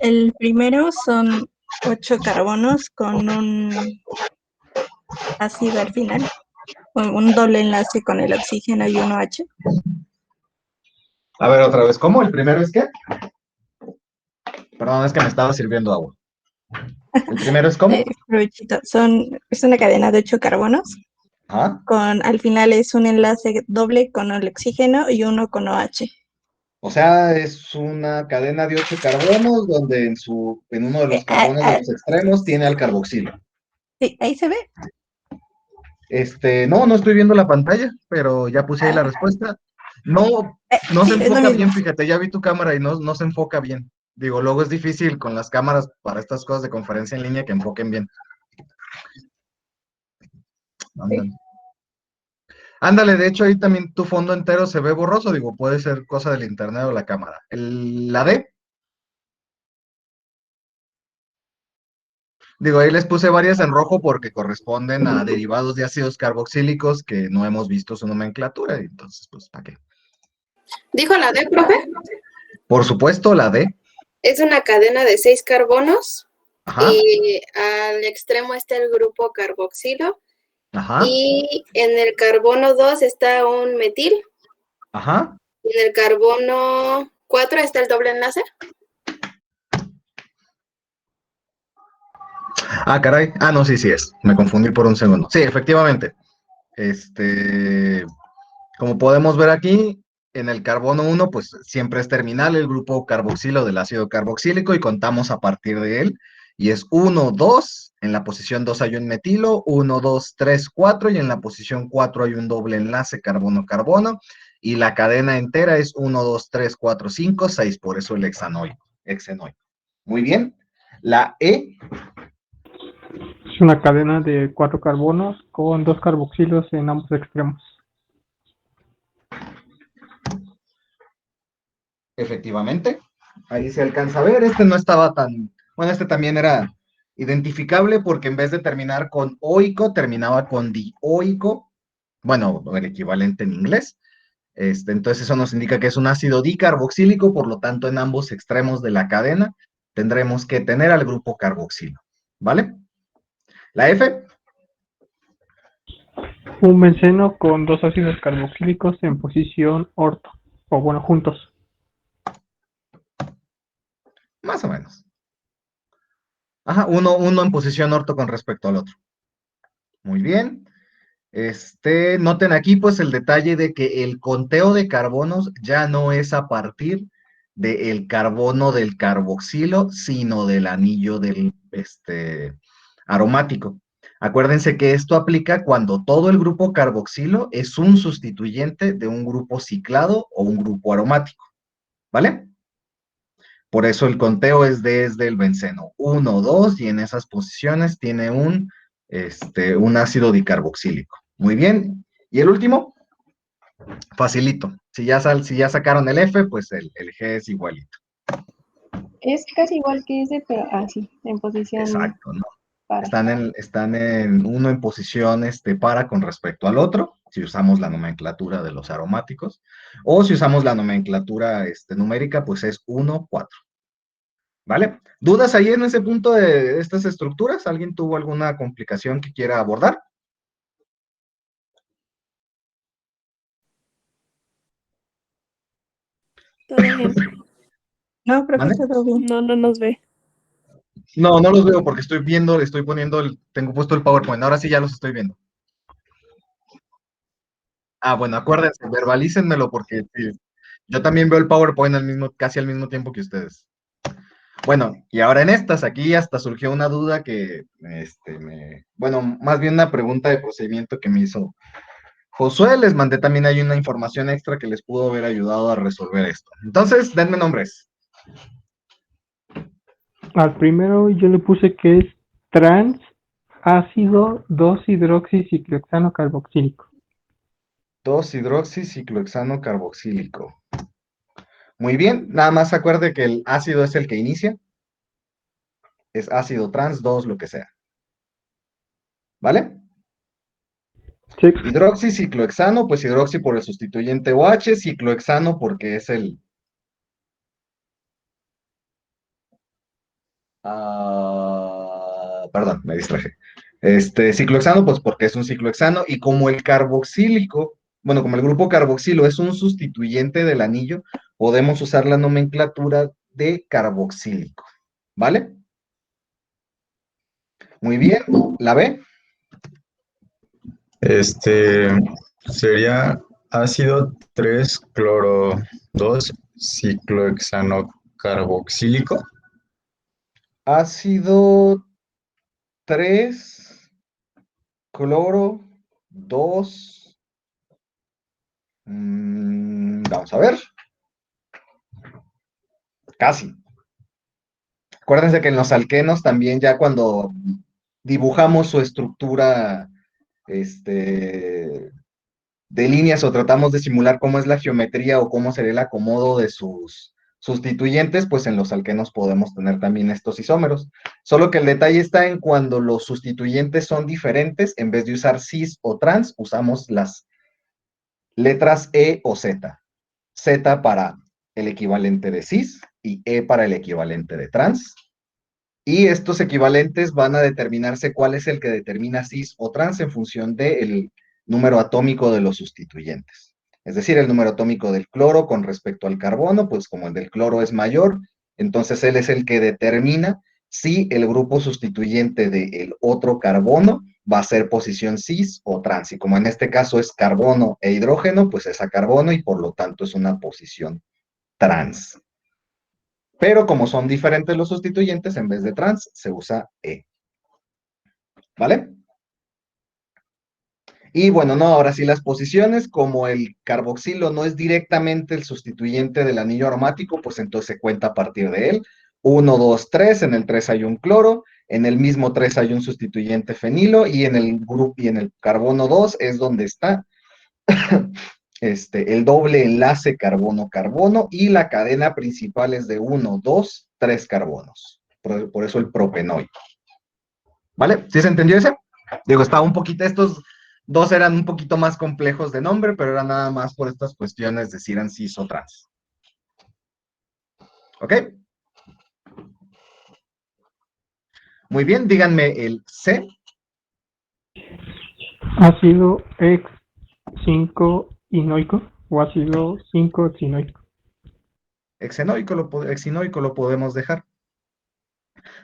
El primero son 8 carbonos con un ácido al final, un doble enlace con el oxígeno y uno H. A ver, otra vez, ¿cómo? ¿El primero es qué? Perdón, es que me estaba sirviendo agua. ¿El primero es cómo? Provechito. Es una cadena de 8 carbonos. Ajá. Al final es un enlace doble con el oxígeno y uno con OH. O sea, es una cadena de 8 carbonos donde en uno de los carbonos de los extremos tiene al carboxilo. Sí, ahí se ve. No estoy viendo la pantalla, pero ya puse ahí la respuesta. No, no se Sí, es lo enfoca mismo. bien, fíjate, ya vi tu cámara y no se enfoca bien. Digo, luego es difícil con las cámaras para estas cosas de conferencia en línea que enfoquen bien. Ándale. Ándale, de hecho ahí también tu fondo entero se ve borroso, digo, puede ser cosa del internet o la cámara. La D, digo, ahí les puse varias en rojo porque corresponden a derivados de ácidos carboxílicos que no hemos visto su nomenclatura, y entonces, pues, ¿para qué? ¿Dijo la D, profe? Por supuesto, la D. Es una cadena de 6 carbonos. Ajá. Y al extremo está el grupo carboxilo. Ajá. Y en el carbono 2 está un metil. Ajá. Y en el carbono 4 está el doble enlace. Ah, caray. Ah, no, sí es. Me confundí por un segundo. Sí, efectivamente. Como podemos ver aquí, en el carbono 1, pues siempre es terminal el grupo carboxilo del ácido carboxílico y contamos a partir de él. Y es 1, 2, en la posición 2 hay un metilo, 1, 2, 3, 4, y en la posición 4 hay un doble enlace carbono-carbono, y la cadena entera es 1, 2, 3, 4, 5, 6, por eso el hexenoico. Muy bien. La E. Es una cadena de 4 carbonos con 2 carboxilos en ambos extremos. Efectivamente, ahí se alcanza a ver. No estaba tan, bueno, también era identificable porque en vez de terminar con oico, terminaba con dioico, bueno, el equivalente en inglés. Entonces eso nos indica que es un ácido dicarboxílico, por lo tanto en ambos extremos de la cadena tendremos que tener al grupo carboxilo, ¿vale? La F. Un benceno con 2 ácidos carboxílicos en posición orto, o bueno, juntos. Más o menos. Ajá, uno en posición orto con respecto al otro. Muy bien. Noten aquí pues el detalle de que el conteo de carbonos ya no es a partir del carbono del carboxilo, sino del anillo del aromático. Acuérdense que esto aplica cuando todo el grupo carboxilo es un sustituyente de un grupo ciclado o un grupo aromático, ¿vale? Por eso el conteo es desde el benceno 1, 2, y en esas posiciones tiene un ácido dicarboxílico. Muy bien. ¿Y el último? Facilito. Si ya sacaron el F, pues el G es igualito. Es casi igual que ese, pero así, en posición. Exacto, ¿no? Para. Están en uno en posición para con respecto al otro, si usamos la nomenclatura de los aromáticos, o si usamos la nomenclatura numérica, pues es 1, 4. ¿Vale? ¿Dudas ahí en ese punto de estas estructuras? ¿Alguien tuvo alguna complicación que quiera abordar? Todo bien. No, creo que todo bien. No nos ve. No los veo porque tengo puesto el PowerPoint. Ahora sí ya los estoy viendo. Ah, bueno, acuérdense, verbalícenmelo porque sí, yo también veo el PowerPoint casi al mismo tiempo que ustedes. Bueno, y ahora en aquí hasta surgió una duda bueno, más bien una pregunta de procedimiento que me hizo Josué. Les mandé también ahí una información extra que les pudo haber ayudado a resolver esto. Entonces, denme nombres. Al primero yo le puse que es trans ácido 2-hidroxiciclohexano carboxílico. 2-hidroxiciclohexano carboxílico. Muy bien, nada más acuerde que el ácido es el que inicia. Es ácido trans 2, lo que sea. ¿Vale? Sí. Hidroxiciclohexano, pues hidroxi por el sustituyente OH, ciclohexano porque es el Perdón, me distraje. Ciclohexano, pues porque es un ciclohexano, y como el carboxílico, bueno, como el grupo carboxilo es un sustituyente del anillo, podemos usar la nomenclatura de carboxílico, ¿vale? Muy bien, ¿la B? Sería ácido 3 cloro 2 ciclohexano carboxílico. Ácido 3 cloro 2. Vamos a ver. Casi. Acuérdense que en los alquenos también ya cuando dibujamos su estructura de líneas o tratamos de simular cómo es la geometría o cómo sería el acomodo de sus sustituyentes, pues en los alquenos podemos tener también estos isómeros. Solo que el detalle está en cuando los sustituyentes son diferentes, en vez de usar cis o trans, usamos las letras E o Z. Z para el equivalente de cis y E para el equivalente de trans. Y estos equivalentes van a determinarse cuál es el que determina cis o trans en función del número atómico de los sustituyentes. Es decir, el número atómico del cloro con respecto al carbono, pues como el del cloro es mayor, entonces él es el que determina si el grupo sustituyente del otro carbono va a ser posición cis o trans. Y como en este caso es carbono e hidrógeno, pues es a carbono y por lo tanto es una posición trans. Pero como son diferentes los sustituyentes, en vez de trans, se usa E. ¿Vale? Y bueno, no, ahora sí las posiciones, como el carboxilo no es directamente el sustituyente del anillo aromático, pues entonces se cuenta a partir de él. 1, 2, 3, en el 3 hay un cloro, en el mismo 3 hay un sustituyente fenilo, y en el grupo y en el carbono 2 es donde está el doble enlace carbono-carbono, y la cadena principal es de 1, 2, 3 carbonos. Por eso el propenoico. ¿Vale? ¿Sí se entendió ese? Digo, estaba un poquito, estos dos eran un poquito más complejos de nombre, pero era nada más por estas cuestiones de si eran cis o trans. ¿Ok? Muy bien, díganme el C. Ácido X5-inoico o ácido 5-oxinoico. Exinoico lo podemos dejar.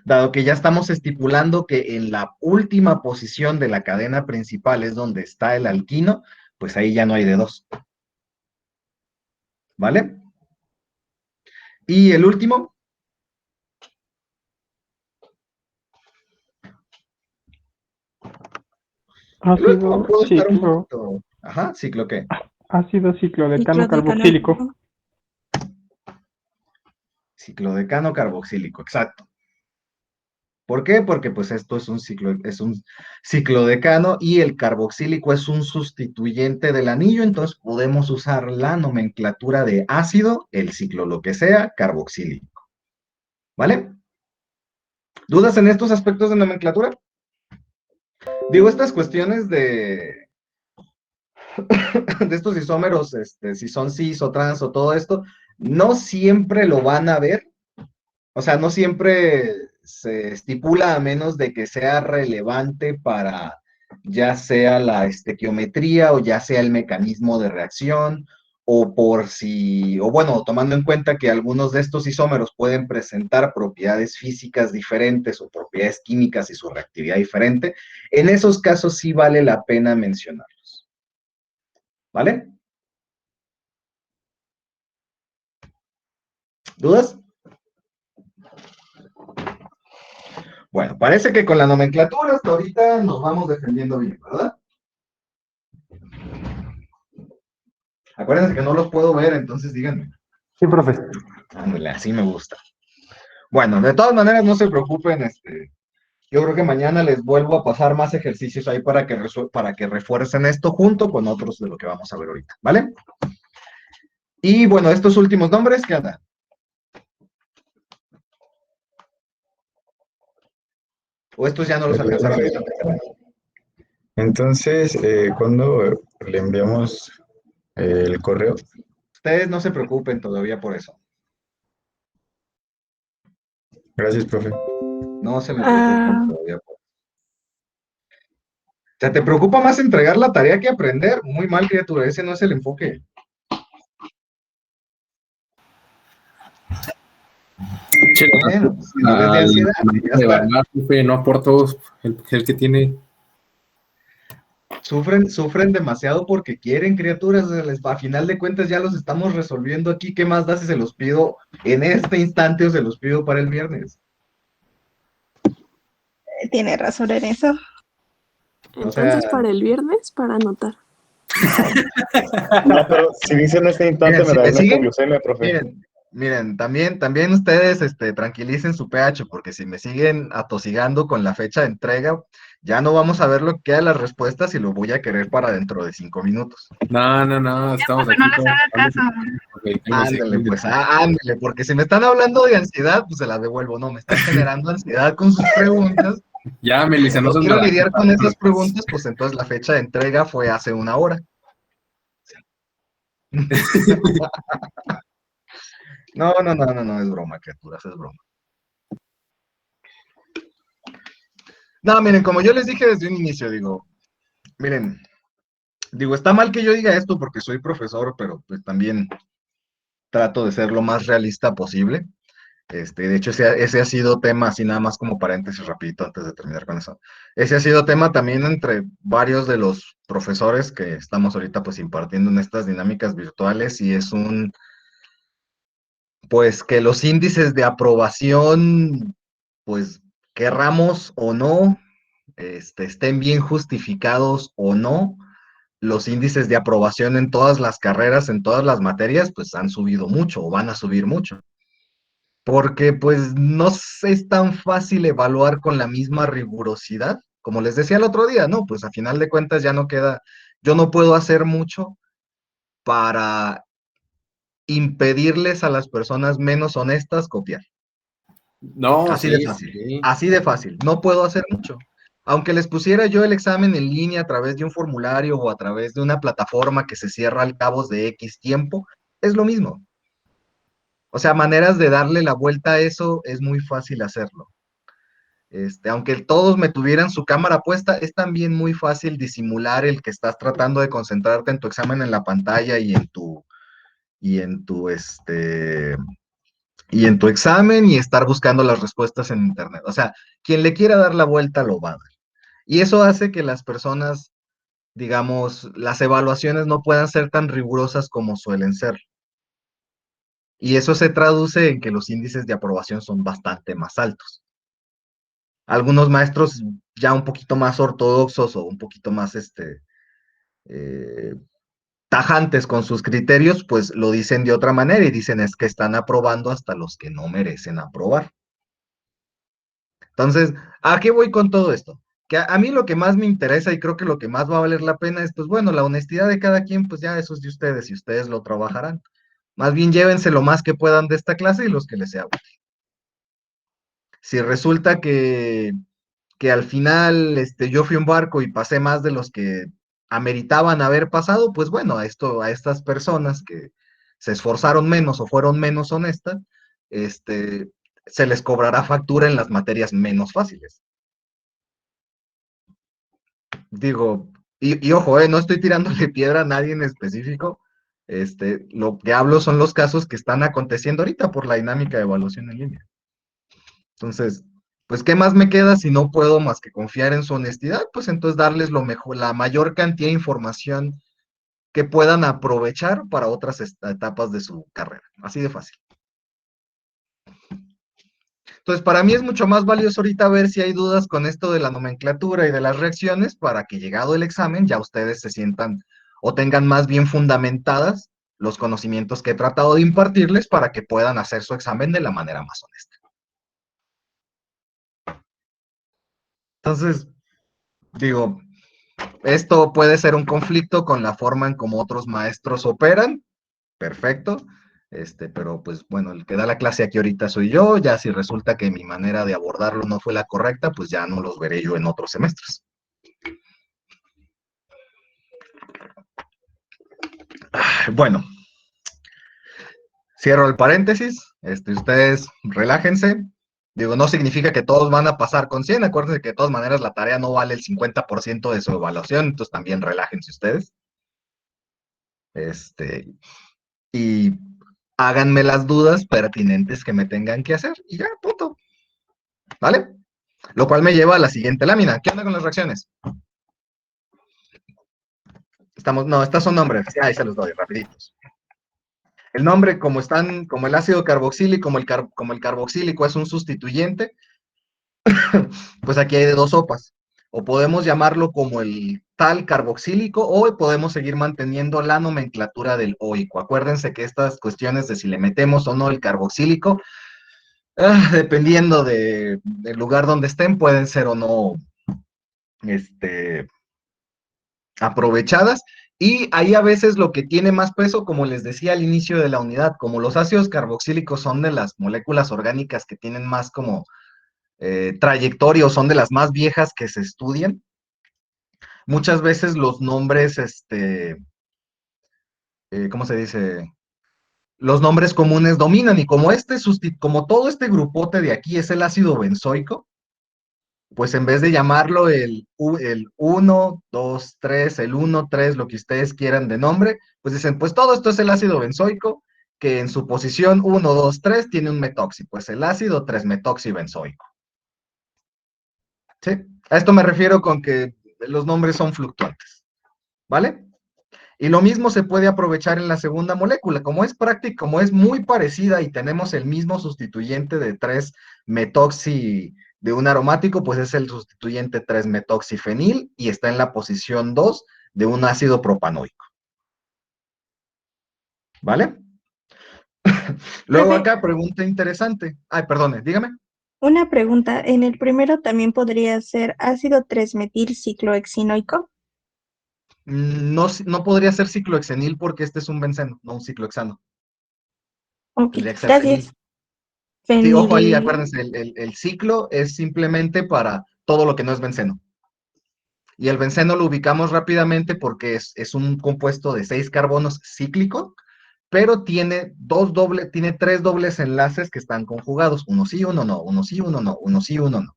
Dado que ya estamos estipulando que en la última posición de la cadena principal es donde está el alquino, pues ahí ya no hay de dos. ¿Vale? Y el último. El último Ácido puede estar un ciclo. poquito. Ajá, ¿ciclo qué? Ácido ciclodecano Ciclodecano. carboxílico. Ciclodecano carboxílico, exacto. ¿Por qué? Porque pues esto es un ciclodecano y el carboxílico es un sustituyente del anillo, entonces podemos usar la nomenclatura de ácido, el ciclo lo que sea, carboxílico. ¿Vale? ¿Dudas en estos aspectos de nomenclatura? Digo, estas cuestiones de estos isómeros, si son cis o trans o todo esto, no siempre lo van a ver. O sea, no siempre se estipula a menos de que sea relevante para ya sea la estequiometría o ya sea el mecanismo de reacción, o bueno, tomando en cuenta que algunos de estos isómeros pueden presentar propiedades físicas diferentes o propiedades químicas y su reactividad diferente, en esos casos sí vale la pena mencionarlos. ¿Vale? ¿Dudas? Bueno, parece que con la nomenclatura hasta ahorita nos vamos defendiendo bien, ¿verdad? Acuérdense que no los puedo ver, entonces díganme. Sí, profe. Ándale, así me gusta. Bueno, de todas maneras no se preocupen, yo creo que mañana les vuelvo a pasar más ejercicios ahí para que refuercen esto junto con otros de lo que vamos a ver ahorita, ¿vale? Y bueno, estos últimos nombres, ¿qué andan? ¿O estos ya no los alcanzaron a ver? Entonces, ¿cuándo le enviamos el correo? Ustedes no se preocupen todavía por eso. Gracias, profe. No se me Ah, preocupen todavía. O sea, ¿te preocupa más entregar la tarea que aprender? Muy mal, criatura, ese no es el enfoque. Che, Bueno, pues, si nivel de al ansiedad, ya de está. Bernard, jefe, no aportó el que tiene. Sufren demasiado porque quieren, criaturas. A final de cuentas ya los estamos resolviendo aquí. ¿Qué más da si se los pido en este instante o se los pido para el viernes? tiene razón en eso. O sea, Entonces, para el viernes, para anotar. No, pero si dicen este instante miren, me si da me una siguen, hipoglucemia, profe. miren, también ustedes tranquilicen su pH, porque si me siguen atosigando con la fecha de entrega, ya no vamos a ver lo que queda de las respuestas y lo voy a querer para dentro de 5 minutos. No, estamos Pero no aquí les todos haga hablando. caso. Ok, cálmese, Ándale, cálmese. pues, ándale, porque si me están hablando de ansiedad, pues se las devuelvo. No, me están generando ansiedad con sus preguntas. Ya, Y Melissa, como no no seas quiero mala lidiar copa, con esas vámonos. preguntas, pues entonces la fecha de entrega fue hace 1 hora. No, es broma, criaturas, es broma. No, miren, como yo les dije desde un inicio, miren, está mal que yo diga esto porque soy profesor, pero pues también trato de ser lo más realista posible. De hecho, ese ha sido tema, así nada más como paréntesis rapidito antes de terminar con eso. Ese ha sido tema también entre varios de los profesores que estamos ahorita pues impartiendo en estas dinámicas virtuales y pues que los índices de aprobación, pues querramos o no, estén bien justificados o no, los índices de aprobación en todas las carreras, en todas las materias, pues han subido mucho o van a subir mucho. Porque pues no es tan fácil evaluar con la misma rigurosidad. Como les decía el otro día, ¿no? Pues a final de cuentas ya no queda, yo no puedo hacer mucho para impedirles a las personas menos honestas copiar. No, Así de sí, fácil, sí. así de fácil. No puedo hacer mucho. Aunque les pusiera yo el examen en línea a través de un formulario o a través de una plataforma que se cierra al cabo de X tiempo, es lo mismo. O sea, maneras de darle la vuelta a eso es muy fácil hacerlo. Aunque todos me tuvieran su cámara puesta, es también muy fácil disimular el que estás tratando de concentrarte en tu examen en la pantalla y en tu, y en tu examen y estar buscando las respuestas en internet. O sea, quien le quiera dar la vuelta lo va a dar. Y eso hace que las personas, digamos, las evaluaciones no puedan ser tan rigurosas como suelen ser. Y eso se traduce en que los índices de aprobación son bastante más altos. Algunos maestros ya un poquito más ortodoxos o un poquito más eh, tajantes con sus criterios, pues lo dicen de otra manera y dicen es que están aprobando hasta los que no merecen aprobar. Entonces, ¿a qué voy con todo esto? Que a mí lo que más me interesa y creo que lo que más va a valer la pena es, pues bueno, la honestidad de cada quien, pues ya eso es de ustedes y ustedes lo trabajarán. Más bien llévense lo más que puedan de esta clase y los que les sea útil. Si resulta que al final yo fui un barco y pasé más de los que ameritaban haber pasado, pues bueno, a estas personas que se esforzaron menos o fueron menos honestas, se les cobrará factura en las materias menos fáciles. Digo, y ojo, no estoy tirándole piedra a nadie en específico. Lo que hablo son los casos que están aconteciendo ahorita por la dinámica de evaluación en línea. Entonces, pues, ¿qué más me queda si no puedo más que confiar en su honestidad? Pues entonces darles lo mejor, la mayor cantidad de información que puedan aprovechar para otras etapas de su carrera. Así de fácil. Entonces, para mí es mucho más valioso ahorita ver si hay dudas con esto de la nomenclatura y de las reacciones para que llegado el examen ya ustedes se sientan o tengan más bien fundamentadas los conocimientos que he tratado de impartirles para que puedan hacer su examen de la manera más honesta. Entonces, digo, esto puede ser un conflicto con la forma en cómo otros maestros operan, perfecto, pero pues bueno, el que da la clase aquí ahorita soy yo, ya si resulta que mi manera de abordarlo no fue la correcta, pues ya no los veré yo en otros semestres. Bueno, cierro el paréntesis, ustedes relájense, Digo, no significa que todos van a pasar con 100. Acuérdense que de todas maneras la tarea no vale el 50% de su evaluación, entonces también relájense ustedes. Y háganme las dudas pertinentes que me tengan que hacer y ya, punto. ¿Vale? Lo cual me lleva a la siguiente lámina. ¿Qué onda con las reacciones? No, estas son nombres. Ahí se los doy, rapiditos. El nombre, como el ácido carboxílico, como el carboxílico es un sustituyente, pues aquí hay de dos sopas. O podemos llamarlo como el tal carboxílico, o podemos seguir manteniendo la nomenclatura del oico. Acuérdense que estas cuestiones de si le metemos o no el carboxílico, dependiendo del lugar donde estén, pueden ser o no aprovechadas. Y ahí a veces lo que tiene más peso, como les decía al inicio de la unidad, como los ácidos carboxílicos son de las moléculas orgánicas que tienen más como trayectoria o son de las más viejas que se estudian, muchas veces los nombres, ¿cómo se dice? Los nombres comunes dominan y como todo este grupote de aquí es el ácido benzoico, pues en vez de llamarlo el 1, 2, 3, el 1, 3, lo que ustedes quieran de nombre, pues dicen, pues todo esto es el ácido benzoico, que en su posición 1, 2, 3 tiene un metoxi, pues el ácido 3-metoxibenzoico. ¿Sí? A esto me refiero con que los nombres son fluctuantes, ¿vale? Y lo mismo se puede aprovechar en la segunda molécula. Como es práctica, como es muy parecida y tenemos el mismo sustituyente de 3-metoxi de un aromático, pues es el sustituyente 3-metoxifenil y está en la posición 2 de un ácido propanoico. ¿Vale? Luego acá, pregunta interesante. Ay, perdone, dígame. Una pregunta, ¿en el primero también podría ser ácido 3-metilciclohexinoico? No, no podría ser ciclohexenil porque este es un benceno, no un ciclohexano. Ok, Tendría que ser fenil. gracias. Sí, ojo ahí, Fenil. acuérdense, el ciclo es simplemente para todo lo que no es benceno. Y el benceno lo ubicamos rápidamente porque es un compuesto de 6 carbonos cíclico, pero tiene tiene 3 dobles enlaces que están conjugados. Uno sí, uno no, uno sí, uno no, uno sí, uno no.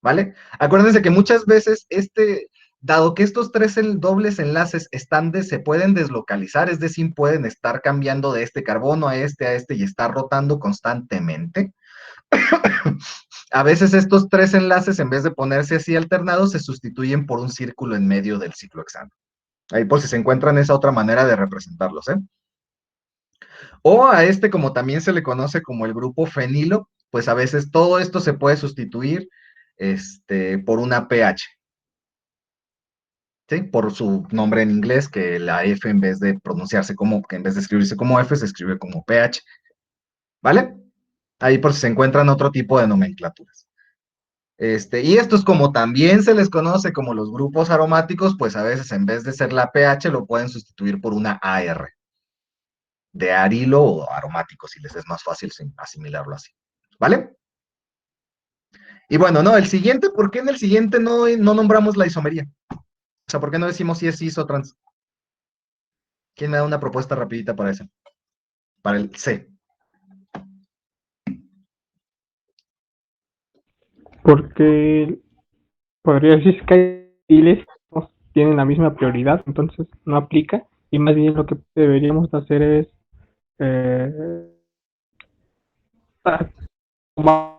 ¿Vale? Acuérdense que muchas veces dado que estos 3 dobles enlaces se pueden deslocalizar, es decir, pueden estar cambiando de este carbono a este y estar rotando constantemente. A veces estos 3 enlaces, en vez de ponerse así alternados, se sustituyen por un círculo en medio del ciclohexano. Ahí por si se encuentran esa otra manera de representarlos, ¿eh? O a como también se le conoce como el grupo fenilo, pues a veces todo esto se puede sustituir por una pH. ¿Sí? Por su nombre en inglés, que la F en vez de escribirse como F, se escribe como pH. ¿Vale? Ahí por si se encuentran otro tipo de nomenclaturas. Y estos, como también se les conoce como los grupos aromáticos, pues a veces en vez de ser la pH lo pueden sustituir por una AR, de arilo o aromático, si les es más fácil asimilarlo así. ¿Vale? Y bueno, no, el siguiente, ¿por qué en el siguiente no nombramos la isomería? O sea, ¿por qué no decimos si es cis o trans? ¿Quién me da una propuesta rapidita para eso? Para el C. Porque podría decirse que hay perfiles que no tienen la misma prioridad, entonces no aplica. Y más bien lo que deberíamos hacer es eh, tomar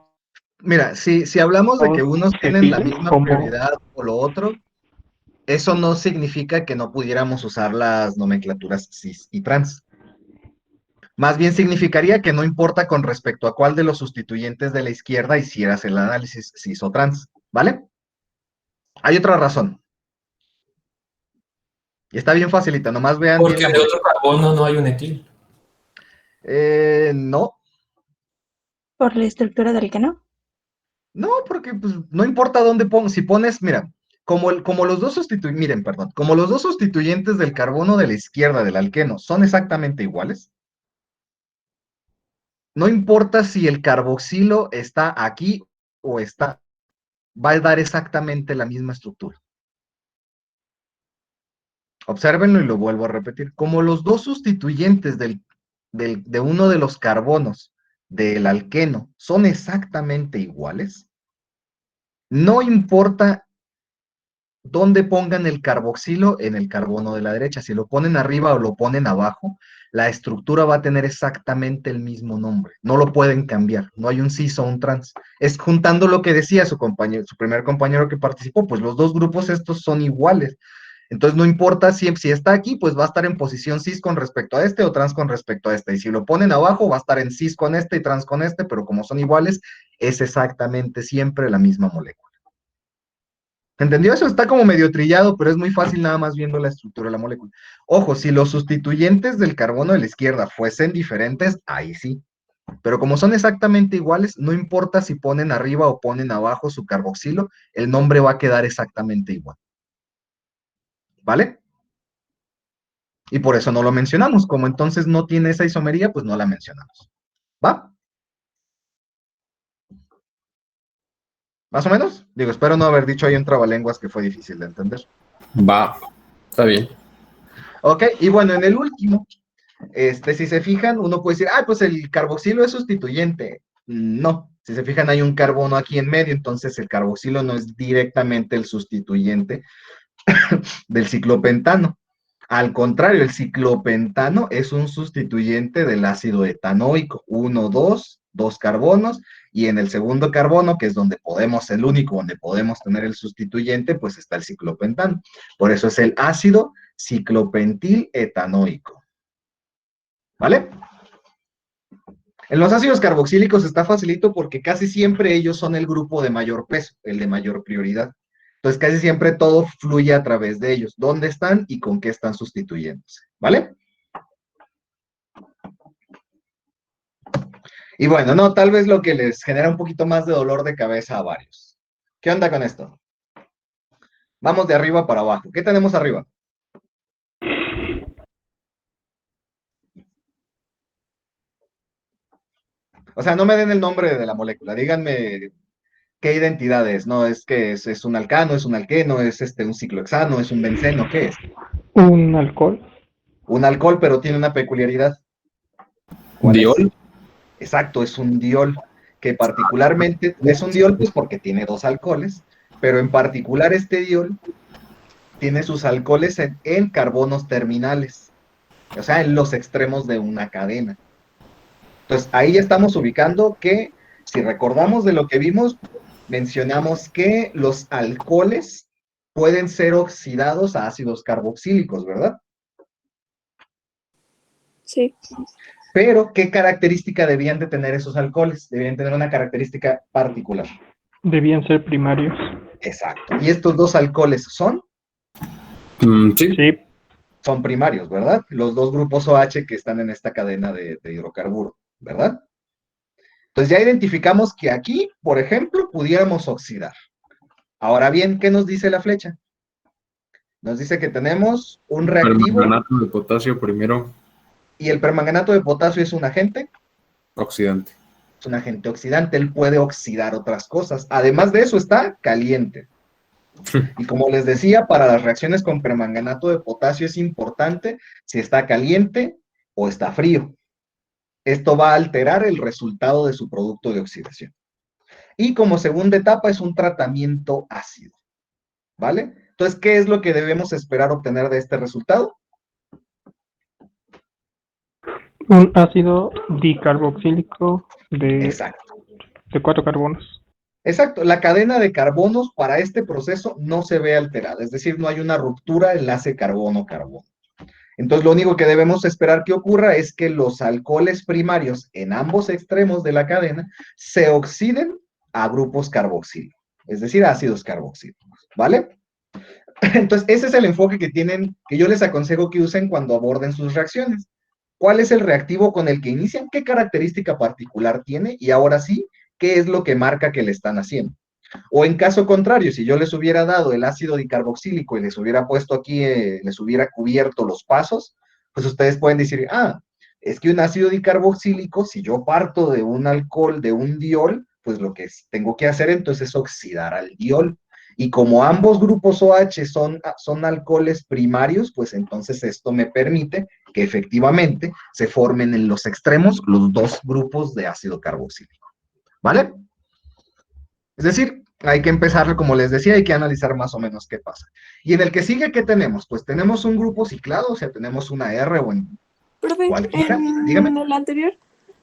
Mira, si hablamos de que unos tienen la perfiles misma como prioridad o lo otro, eso no significa que no pudiéramos usar las nomenclaturas cis y trans. Más bien significaría que no importa con respecto a cuál de los sustituyentes de la izquierda hicieras el análisis cis o trans, ¿vale? Hay otra razón. Y está bien facilita, nomás vean bien Porque la de otro molécula. carbono no hay un etil. No, ¿Por la estructura del que no? no, porque pues, no importa dónde pongas, si pones, mira, como los dos como los dos sustituyentes del carbono de la izquierda del alqueno son exactamente iguales, no importa si el carboxilo está aquí o va a dar exactamente la misma estructura. Obsérvenlo y lo vuelvo a repetir. Como los dos sustituyentes de uno de los carbonos del alqueno son exactamente iguales, no importa dónde pongan el carboxilo en el carbono de la derecha, si lo ponen arriba o lo ponen abajo, la estructura va a tener exactamente el mismo nombre, no lo pueden cambiar, no hay un cis o un trans. Es juntando lo que decía su compañero, su primer compañero que participó, pues los dos grupos estos son iguales. Entonces no importa si está aquí, pues va a estar en posición cis con respecto a este o trans con respecto a este. Y si lo ponen abajo, va a estar en cis con este y trans con este, pero como son iguales, es exactamente siempre la misma molécula. ¿Entendió? Eso está como medio trillado, pero es muy fácil nada más viendo la estructura de la molécula. Ojo, si los sustituyentes del carbono de la izquierda fuesen diferentes, ahí sí. Pero como son exactamente iguales, no importa si ponen arriba o ponen abajo su carboxilo, el nombre va a quedar exactamente igual. ¿Vale? Y por eso no lo mencionamos. Como entonces no tiene esa isomería, pues no la mencionamos. ¿Va? ¿Más o menos? Digo, espero no haber dicho ahí un trabalenguas que fue difícil de entender. Va, está bien. Ok, y bueno, en el último, si se fijan, uno puede decir, pues el carboxilo es sustituyente. No, si se fijan, hay un carbono aquí en medio, entonces el carboxilo no es directamente el sustituyente del ciclopentano. Al contrario, el ciclopentano es un sustituyente del ácido etanoico. 1, 2, 2 carbonos, y en el segundo carbono, que es donde podemos, el único donde podemos tener el sustituyente, pues está el ciclopentano. Por eso es el ácido ciclopentil etanoico. ¿Vale? En los ácidos carboxílicos está facilito porque casi siempre ellos son el grupo de mayor peso, el de mayor prioridad. Entonces casi siempre todo fluye a través de ellos. ¿Dónde están y con qué están sustituyéndose? ¿Vale? Y bueno, no, tal vez lo que les genera un poquito más de dolor de cabeza a varios. ¿Qué onda con esto? Vamos de arriba para abajo. ¿Qué tenemos arriba? O sea, no me den el nombre de la molécula, díganme qué identidad es. No, es que es un alcano, es un alqueno, es un ciclohexano, es un benceno, ¿qué es? Un alcohol. Un alcohol, pero tiene una peculiaridad. ¿Cuál es? ¿Diol? Exacto, es un diol, que particularmente es un diol pues porque tiene dos alcoholes, pero en particular este diol tiene sus alcoholes en carbonos terminales, o sea, en los extremos de una cadena. Entonces, ahí ya estamos ubicando que, si recordamos de lo que vimos, mencionamos que los alcoholes pueden ser oxidados a ácidos carboxílicos, ¿verdad? Sí. Pero, ¿qué característica debían de tener esos alcoholes? Debían tener una característica particular. Debían ser primarios. Exacto. ¿Y estos dos alcoholes son? Sí. Sí. Son primarios, ¿verdad? Los dos grupos OH que están en esta cadena de hidrocarburo, ¿verdad? Entonces ya identificamos que aquí, por ejemplo, pudiéramos oxidar. Ahora bien, ¿qué nos dice la flecha? Nos dice que tenemos un reactivo. Permanganato de potasio primero. Y el permanganato de potasio es un agente. Oxidante. Es un agente oxidante, él puede oxidar otras cosas. Además de eso, está caliente. Y como les decía, para las reacciones con permanganato de potasio es importante si está caliente o está frío. Esto va a alterar el resultado de su producto de oxidación. Y como segunda etapa es un tratamiento ácido, ¿vale? Entonces, ¿qué es lo que debemos esperar obtener de este resultado? Un ácido dicarboxílico de Exacto. 4 carbonos. Exacto, la cadena de carbonos para este proceso no se ve alterada, es decir, no hay una ruptura enlace carbono-carbono. Entonces, lo único que debemos esperar que ocurra es que los alcoholes primarios en ambos extremos de la cadena se oxiden a grupos carboxilo, es decir, ácidos carboxílicos, ¿vale? Entonces, ese es el enfoque que tienen, que yo les aconsejo que usen cuando aborden sus reacciones. ¿Cuál es el reactivo con el que inician? ¿Qué característica particular tiene? Y ahora sí, ¿qué es lo que marca que le están haciendo? O en caso contrario, si yo les hubiera dado el ácido dicarboxílico y les hubiera puesto aquí, les hubiera cubierto los pasos, pues ustedes pueden decir, es que un ácido dicarboxílico, si yo parto de un alcohol, de un diol, pues lo que tengo que hacer entonces es oxidar al diol. Y como ambos grupos OH son alcoholes primarios, pues entonces esto me permite que efectivamente se formen en los extremos los dos grupos de ácido carboxílico. ¿Vale? Es decir, hay que empezar, como les decía, hay que analizar más o menos qué pasa. Y en el que sigue, ¿qué tenemos? Pues tenemos un grupo ciclado, o sea, tenemos una R o en Profe, cualquiera. Dígame. en el anterior,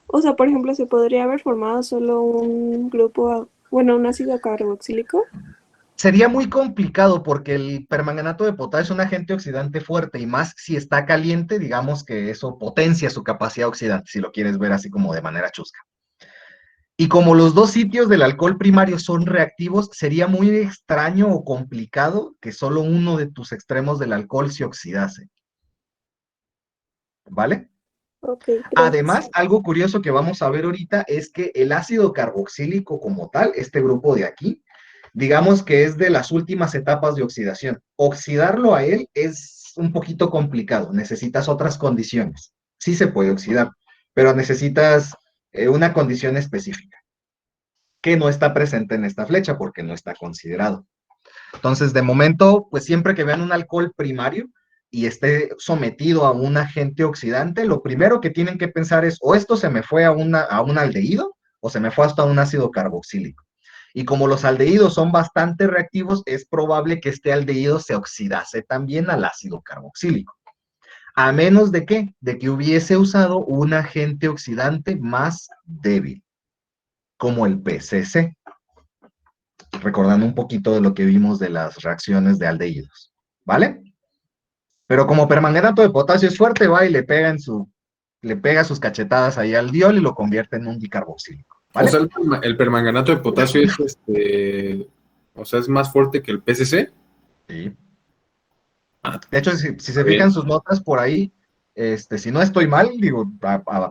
o sea, por ejemplo, se podría haber formado solo un grupo, bueno, un ácido carboxílico. Sería muy complicado porque el permanganato de potasio es un agente oxidante fuerte y más si está caliente, digamos que eso potencia su capacidad oxidante, si lo quieres ver así como de manera chusca. Y como los dos sitios del alcohol primario son reactivos, sería muy extraño o complicado que solo uno de tus extremos del alcohol se oxidase. ¿Vale? Ok, Además, gracias. algo curioso que vamos a ver ahorita es que el ácido carboxílico como tal, este grupo de aquí, digamos que es de las últimas etapas de oxidación. Oxidarlo a él es un poquito complicado, necesitas otras condiciones. Sí se puede oxidar, pero necesitas una condición específica que no está presente en esta flecha porque no está considerado. Entonces, de momento, pues siempre que vean un alcohol primario y esté sometido a un agente oxidante, lo primero que tienen que pensar es, o esto se me fue a un aldehído, o se me fue hasta un ácido carboxílico. Y como los aldehídos son bastante reactivos, es probable que este aldehído se oxidase también al ácido carboxílico. A menos de que hubiese usado un agente oxidante más débil, como el PCC, recordando un poquito de lo que vimos de las reacciones de aldehídos, ¿vale? Pero como permanganato de potasio es fuerte, va y le pega sus cachetadas ahí al diol y lo convierte en un dicarboxílico, O sea, ¿vale? el permanganato de potasio es o sea, es más fuerte que el PCC. Sí. Ah, De hecho, si se está fijan bien. sus notas por ahí, si no estoy mal, digo,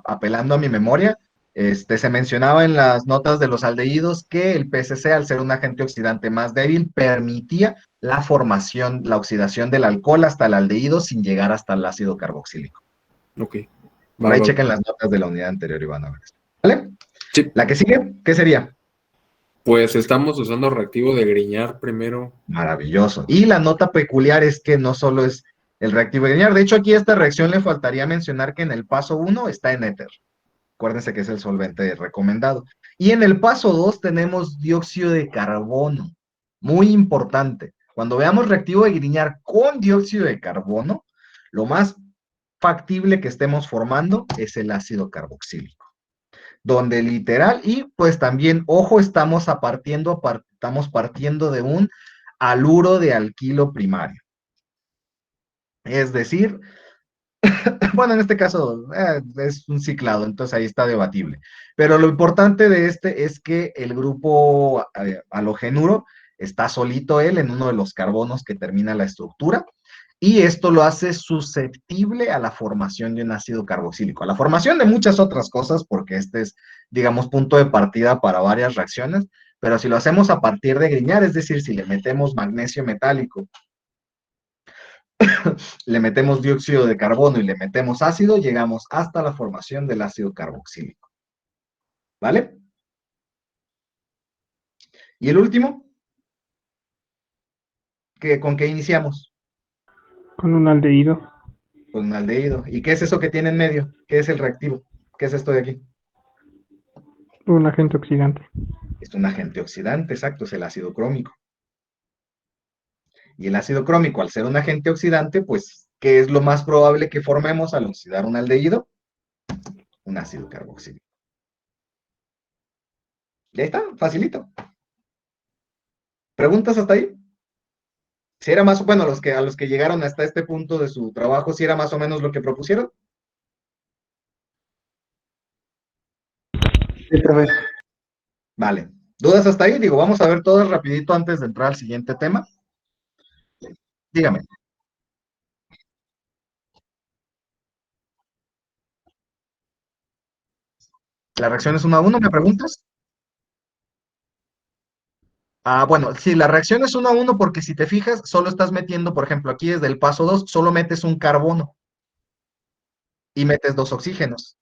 apelando a mi memoria, se mencionaba en las notas de los aldehídos que el PCC, al ser un agente oxidante más débil, permitía la formación, la oxidación del alcohol hasta el aldehído sin llegar hasta el ácido carboxílico. Ok. Por Va, ahí va. chequen las notas de la unidad anterior y van a ver eso. ¿Vale? Sí, La que sigue, ¿qué sería? pues estamos usando reactivo de Grignard primero. Maravilloso. Y la nota peculiar es que no solo es el reactivo de Grignard, de hecho aquí a esta reacción le faltaría mencionar que en el paso 1 está en éter. Acuérdense que es el solvente recomendado. Y en el paso 2 tenemos dióxido de carbono. Muy importante. Cuando veamos reactivo de Grignard con dióxido de carbono, lo más factible que estemos formando es el ácido carboxílico. Donde literal, y pues también, ojo, estamos partiendo de un haluro de alquilo primario. Es decir, bueno, en este caso es un ciclado, entonces ahí está debatible. Pero lo importante de este es que el grupo halogenuro está solito él en uno de los carbonos que termina la estructura, y esto lo hace susceptible a la formación de un ácido carboxílico, a la formación de muchas otras cosas, porque este es, digamos, punto de partida para varias reacciones, pero si lo hacemos a partir de Grignard, es decir, si le metemos magnesio metálico, le metemos dióxido de carbono y le metemos ácido, llegamos hasta la formación del ácido carboxílico. ¿Vale? Y el último, ¿con qué iniciamos? Con un aldehído. Con un aldehído. ¿Y qué es eso que tiene en medio? ¿Qué es el reactivo? ¿Qué es esto de aquí? Un agente oxidante. Es un agente oxidante, exacto, es el ácido crómico. Y el ácido crómico, al ser un agente oxidante, pues, ¿qué es lo más probable que formemos al oxidar un aldehído? Un ácido carboxílico. Ya está, facilito. ¿Preguntas hasta ahí? Si era más, bueno, a los que llegaron hasta este punto de su trabajo, si era más o menos lo que propusieron. Sí, profe. Vale. ¿Dudas hasta ahí? Digo, vamos a ver todas rapidito antes de entrar al siguiente tema. Dígame. ¿La reacción es 1 a 1, me preguntas? Bueno, sí, la reacción es 1 a 1 porque si te fijas, solo estás metiendo, por ejemplo, aquí desde el paso 2, solo metes un carbono y metes 2 oxígenos.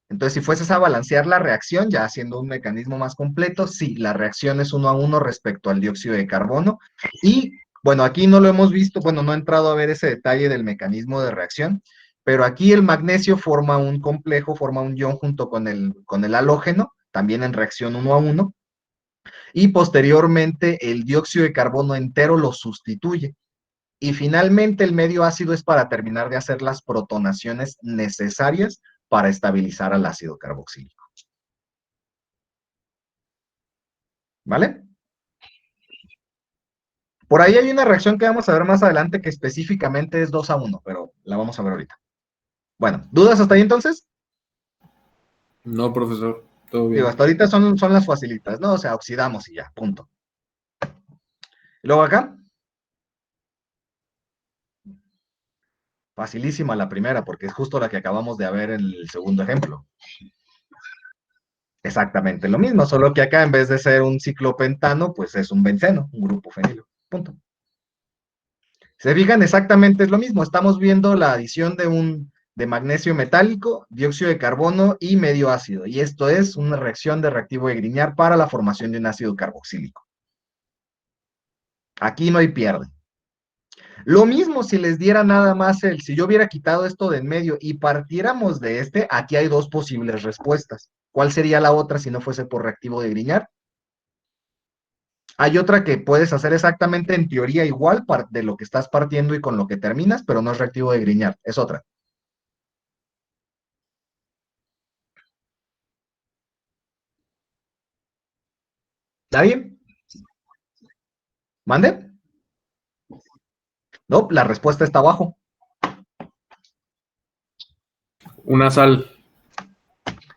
Entonces, si fueses a balancear la reacción, ya haciendo un mecanismo más completo, sí, la reacción es 1-1 respecto al dióxido de carbono. Y, bueno, aquí no lo hemos visto, bueno, no he entrado a ver ese detalle del mecanismo de reacción, pero aquí el magnesio forma un complejo, forma un ion junto con el halógeno, también en reacción 1-1, y posteriormente el dióxido de carbono entero lo sustituye. Y finalmente el medio ácido es para terminar de hacer las protonaciones necesarias para estabilizar al ácido carboxílico. ¿Vale? Por ahí hay una reacción que vamos a ver más adelante que específicamente es 2-1, pero la vamos a ver ahorita. Bueno, ¿dudas hasta ahí entonces? No, profesor, todo Digo, bien. hasta ahorita son las facilitas, ¿no? O sea, oxidamos y ya, punto. Y luego acá, facilísima la primera, porque es justo la que acabamos de ver en el segundo ejemplo. Exactamente lo mismo, solo que acá en vez de ser un ciclopentano, pues es un benceno, un grupo fenilo. Punto. Se fijan, exactamente es lo mismo. Estamos viendo la adición de magnesio metálico, dióxido de carbono y medio ácido. Y esto es una reacción de reactivo de Grignard para la formación de un ácido carboxílico. Aquí no hay pierde. Lo mismo si les diera nada más si yo hubiera quitado esto de en medio y partiéramos de este, aquí hay dos posibles respuestas. ¿Cuál sería la otra si no fuese por reactivo de Grignard? Hay otra que puedes hacer exactamente en teoría igual de lo que estás partiendo y con lo que terminas, pero no es reactivo de Grignard, es otra. ¿Nadie? ¿Mande? No, la respuesta está abajo. Una sal.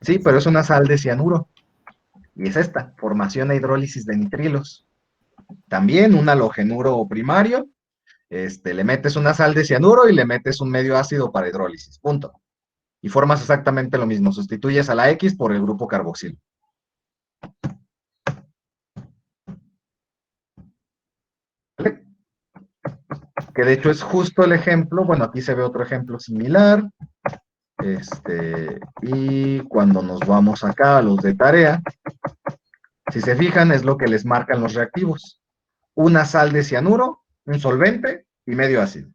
Sí, pero es una sal de cianuro. Y es esta, formación e hidrólisis de nitrilos. También un halogenuro primario. Le metes una sal de cianuro y le metes un medio ácido para hidrólisis. Punto. Y formas exactamente lo mismo. Sustituyes a la X por el grupo carboxilo. ¿Vale? Que de hecho es justo el ejemplo. Bueno, aquí se ve otro ejemplo similar. Y cuando nos vamos acá a los de tarea, si se fijan, es lo que les marcan los reactivos. Una sal de cianuro, un solvente y medio ácido.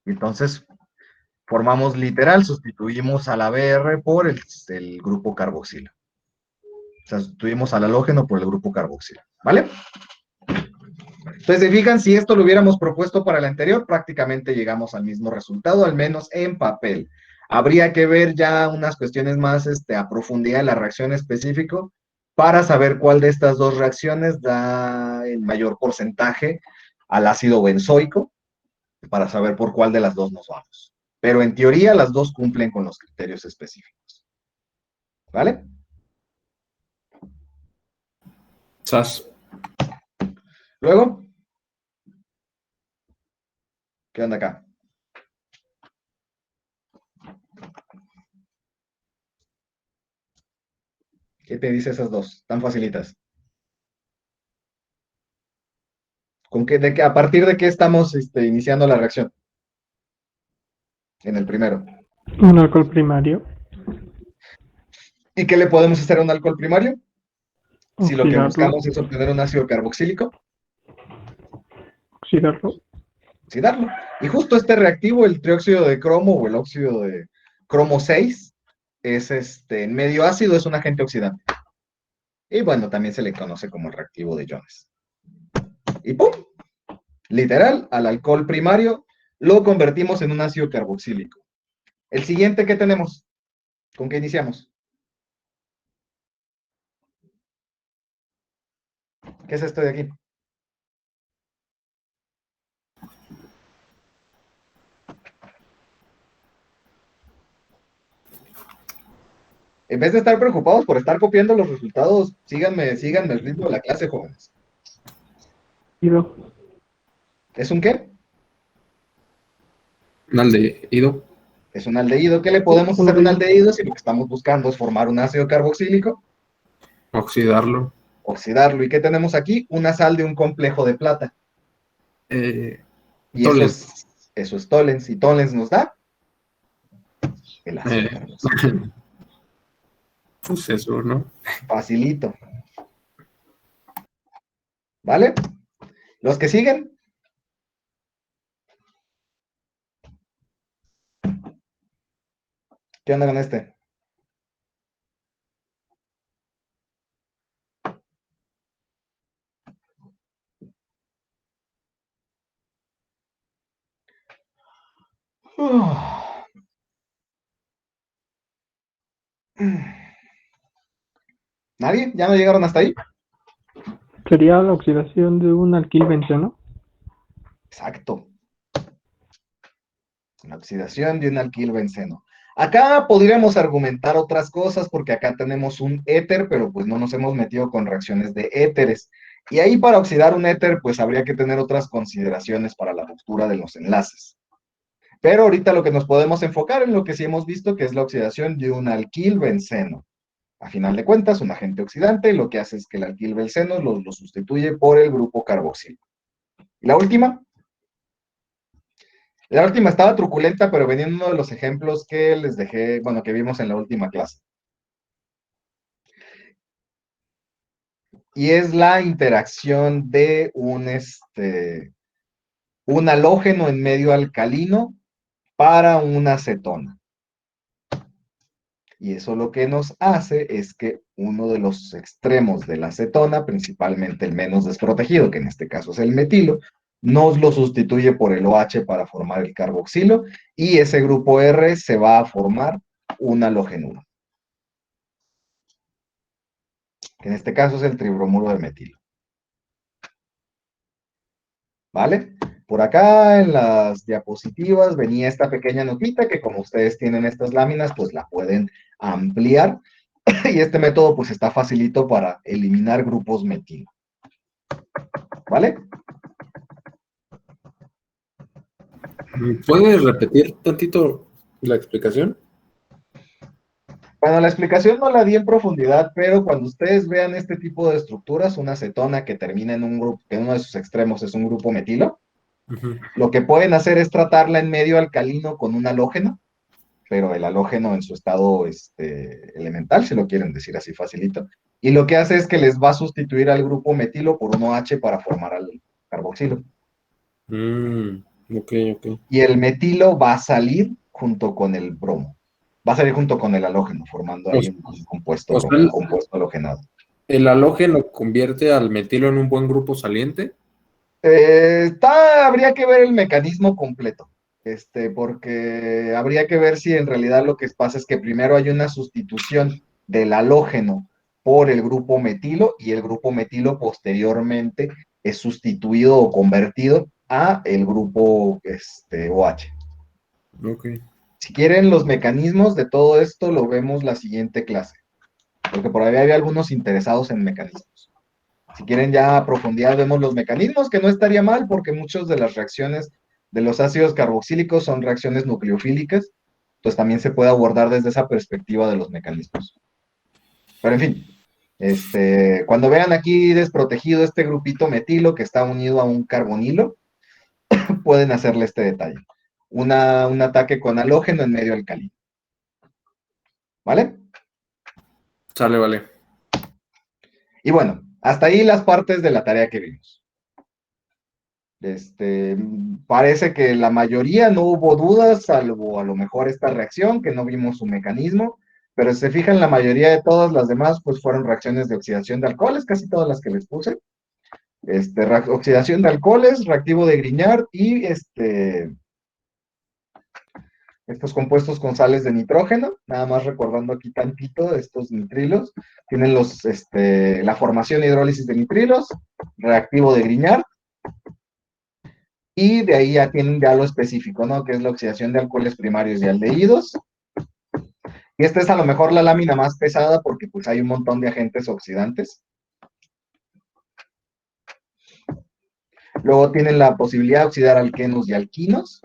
Entonces, formamos literal, sustituimos a la BR por el grupo carboxilo. O sea, sustituimos al halógeno por el grupo carboxilo. ¿Vale? Entonces, se fijan, si esto lo hubiéramos propuesto para el anterior, prácticamente llegamos al mismo resultado, al menos en papel. Habría que ver ya unas cuestiones más a profundidad de la reacción específico para saber cuál de estas dos reacciones da el mayor porcentaje al ácido benzoico, para saber por cuál de las dos nos vamos. Pero en teoría las dos cumplen con los criterios específicos. ¿Vale? Sas. Luego, ¿qué onda acá? ¿Qué te dice esas dos? Tan facilitas. ¿A partir de qué estamos iniciando la reacción? En el primero. Un alcohol primario. ¿Y qué le podemos hacer a un alcohol primario? Si lo que Oxidarlo. buscamos es obtener un ácido carboxílico, Oxidarlo. oxidarlo. Y justo este reactivo, el trióxido de cromo o el óxido de cromo 6, es en medio ácido, es un agente oxidante. Y bueno, también se le conoce como el reactivo de Jones. Y ¡pum! Literal, al alcohol primario lo convertimos en un ácido carboxílico. El siguiente, ¿qué tenemos? ¿Con qué iniciamos? ¿Qué es esto de aquí? En vez de estar preocupados por estar copiando los resultados, síganme el ritmo de la clase, jóvenes. Ácido. ¿Es un qué? Un aldehído. Es un aldehído. ¿Qué le podemos hacer a un aldehído si lo que estamos buscando es formar un ácido carboxílico? Oxidarlo. Oxidarlo. ¿Y qué tenemos aquí? Una sal de un complejo de plata. Y Tollens. eso es Tollens. ¿Y Tollens nos da? el ácido Eh, carboxílico. Pues eso, ¿no? Facilito. ¿Vale? ¿Los que siguen? ¿Qué onda con este? ¿Nadie? ¿Ya no llegaron hasta ahí? Sería la oxidación de un alquilbenceno. Exacto. La oxidación de un alquilbenceno. Acá podríamos argumentar otras cosas porque acá tenemos un éter, pero pues no nos hemos metido con reacciones de éteres. Y ahí para oxidar un éter, pues habría que tener otras consideraciones para la ruptura de los enlaces. Pero ahorita lo que nos podemos enfocar en lo que sí hemos visto, que es la oxidación de un alquilbenceno. A final de cuentas, un agente oxidante lo que hace es que el alquilbenceno lo sustituye por el grupo carboxilo. ¿Y la última? La última estaba truculenta, pero venía en uno de los ejemplos que les dejé, bueno, que vimos en la última clase. Y es la interacción de un halógeno en medio alcalino para una acetona. Y eso lo que nos hace es que uno de los extremos de la acetona, principalmente el menos desprotegido, que en este caso es el metilo, nos lo sustituye por el OH para formar el carboxilo, y ese grupo R se va a formar un halogenuro, que en este caso es el tribromuro de metilo. ¿Vale? Por acá en las diapositivas venía esta pequeña notita que como ustedes tienen estas láminas, pues la pueden ampliar. Y este método pues está facilito para eliminar grupos metilo. ¿Vale? ¿Puedes repetir tantito la explicación? Bueno, la explicación no la di en profundidad, pero cuando ustedes vean este tipo de estructuras, una acetona que termina en un grupo, que uno de sus extremos es un grupo metilo, lo que pueden hacer es tratarla en medio alcalino con un halógeno, pero el halógeno en su estado elemental, si lo quieren decir así facilito, y lo que hace es que les va a sustituir al grupo metilo por un OH para formar al carboxilo. Ok, ok. Y el metilo va a salir junto con el bromo. Va a salir junto con el halógeno, formando ahí un compuesto, o sea, un compuesto halogenado. ¿El halógeno convierte al metilo en un buen grupo saliente? Habría que ver el mecanismo completo, porque habría que ver si en realidad lo que pasa es que primero hay una sustitución del halógeno por el grupo metilo y el grupo metilo posteriormente es sustituido o convertido a el grupo OH. Ok. Si quieren los mecanismos de todo esto lo vemos la siguiente clase, porque por ahí había algunos interesados en mecanismos. Si quieren ya a profundidad vemos los mecanismos, que no estaría mal porque muchas de las reacciones de los ácidos carboxílicos son reacciones nucleofílicas, entonces también se puede abordar desde esa perspectiva de los mecanismos. Pero en fin, cuando vean aquí desprotegido este grupito metilo que está unido a un carbonilo, pueden hacerle este detalle. Un ataque con halógeno en medio alcalino. ¿Vale? Sale, vale. Y bueno, hasta ahí las partes de la tarea que vimos. Parece que la mayoría no hubo dudas, salvo a lo mejor esta reacción, que no vimos su mecanismo, pero si se fijan, la mayoría de todas las demás, pues fueron reacciones de oxidación de alcoholes, casi todas las que les puse. Oxidación de alcoholes, reactivo de Grignard y estos compuestos con sales de nitrógeno, nada más recordando aquí tantito estos nitrilos, tienen la formación y hidrólisis de nitrilos, reactivo de Grignard, y de ahí ya tienen ya lo específico, ¿no? Que es la oxidación de alcoholes primarios y aldehídos. Y esta es a lo mejor la lámina más pesada porque pues hay un montón de agentes oxidantes. Luego tienen la posibilidad de oxidar alquenos y alquinos,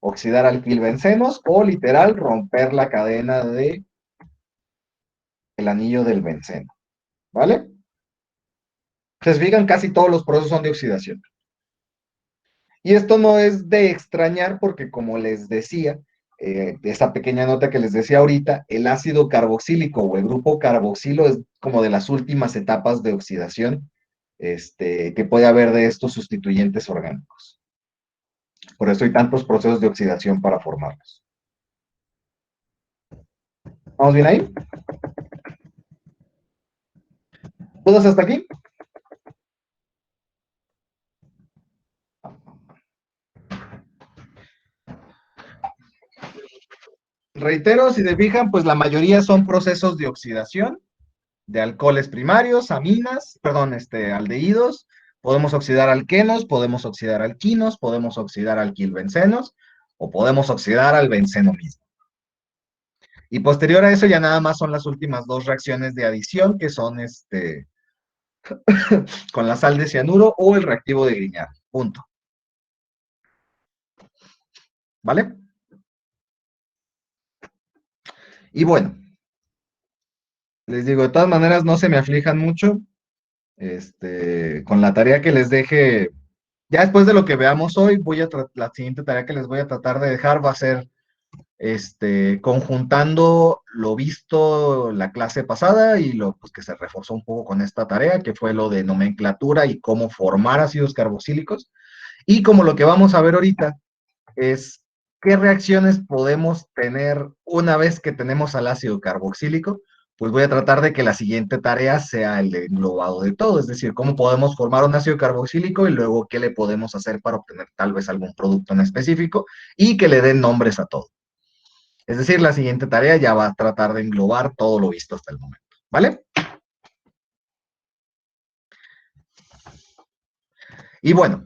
oxidar alquilbencenos o literal romper la cadena de el anillo del benceno, ¿vale? Entonces, fijan, casi todos los procesos son de oxidación. Y esto no es de extrañar porque, como les decía, de esa pequeña nota que les decía ahorita, el ácido carboxílico o el grupo carboxilo es como de las últimas etapas de oxidación que puede haber de estos sustituyentes orgánicos. Por eso hay tantos procesos de oxidación para formarlos. ¿Vamos bien ahí? ¿Todos hasta aquí? Reitero, si se fijan, pues la mayoría son procesos de oxidación de alcoholes primarios, aminas, perdón, aldehídos. Podemos oxidar alquenos, podemos oxidar alquinos, podemos oxidar alquilbencenos o podemos oxidar al benceno mismo. Y posterior a eso ya nada más son las últimas dos reacciones de adición que son con la sal de cianuro o el reactivo de Grignard. Punto. ¿Vale? Y bueno, les digo, de todas maneras no se me aflijan mucho con la tarea que les deje. Ya después de lo que veamos hoy, la siguiente tarea que les voy a tratar de dejar va a ser conjuntando lo visto la clase pasada y lo pues, que se reforzó un poco con esta tarea, que fue lo de nomenclatura y cómo formar ácidos carboxílicos. Y como lo que vamos a ver ahorita es qué reacciones podemos tener una vez que tenemos al ácido carboxílico, pues voy a tratar de que la siguiente tarea sea el englobado de todo, es decir, cómo podemos formar un ácido carboxílico y luego qué le podemos hacer para obtener tal vez algún producto en específico y que le den nombres a todo. Es decir, la siguiente tarea ya va a tratar de englobar todo lo visto hasta el momento, ¿vale? Y bueno,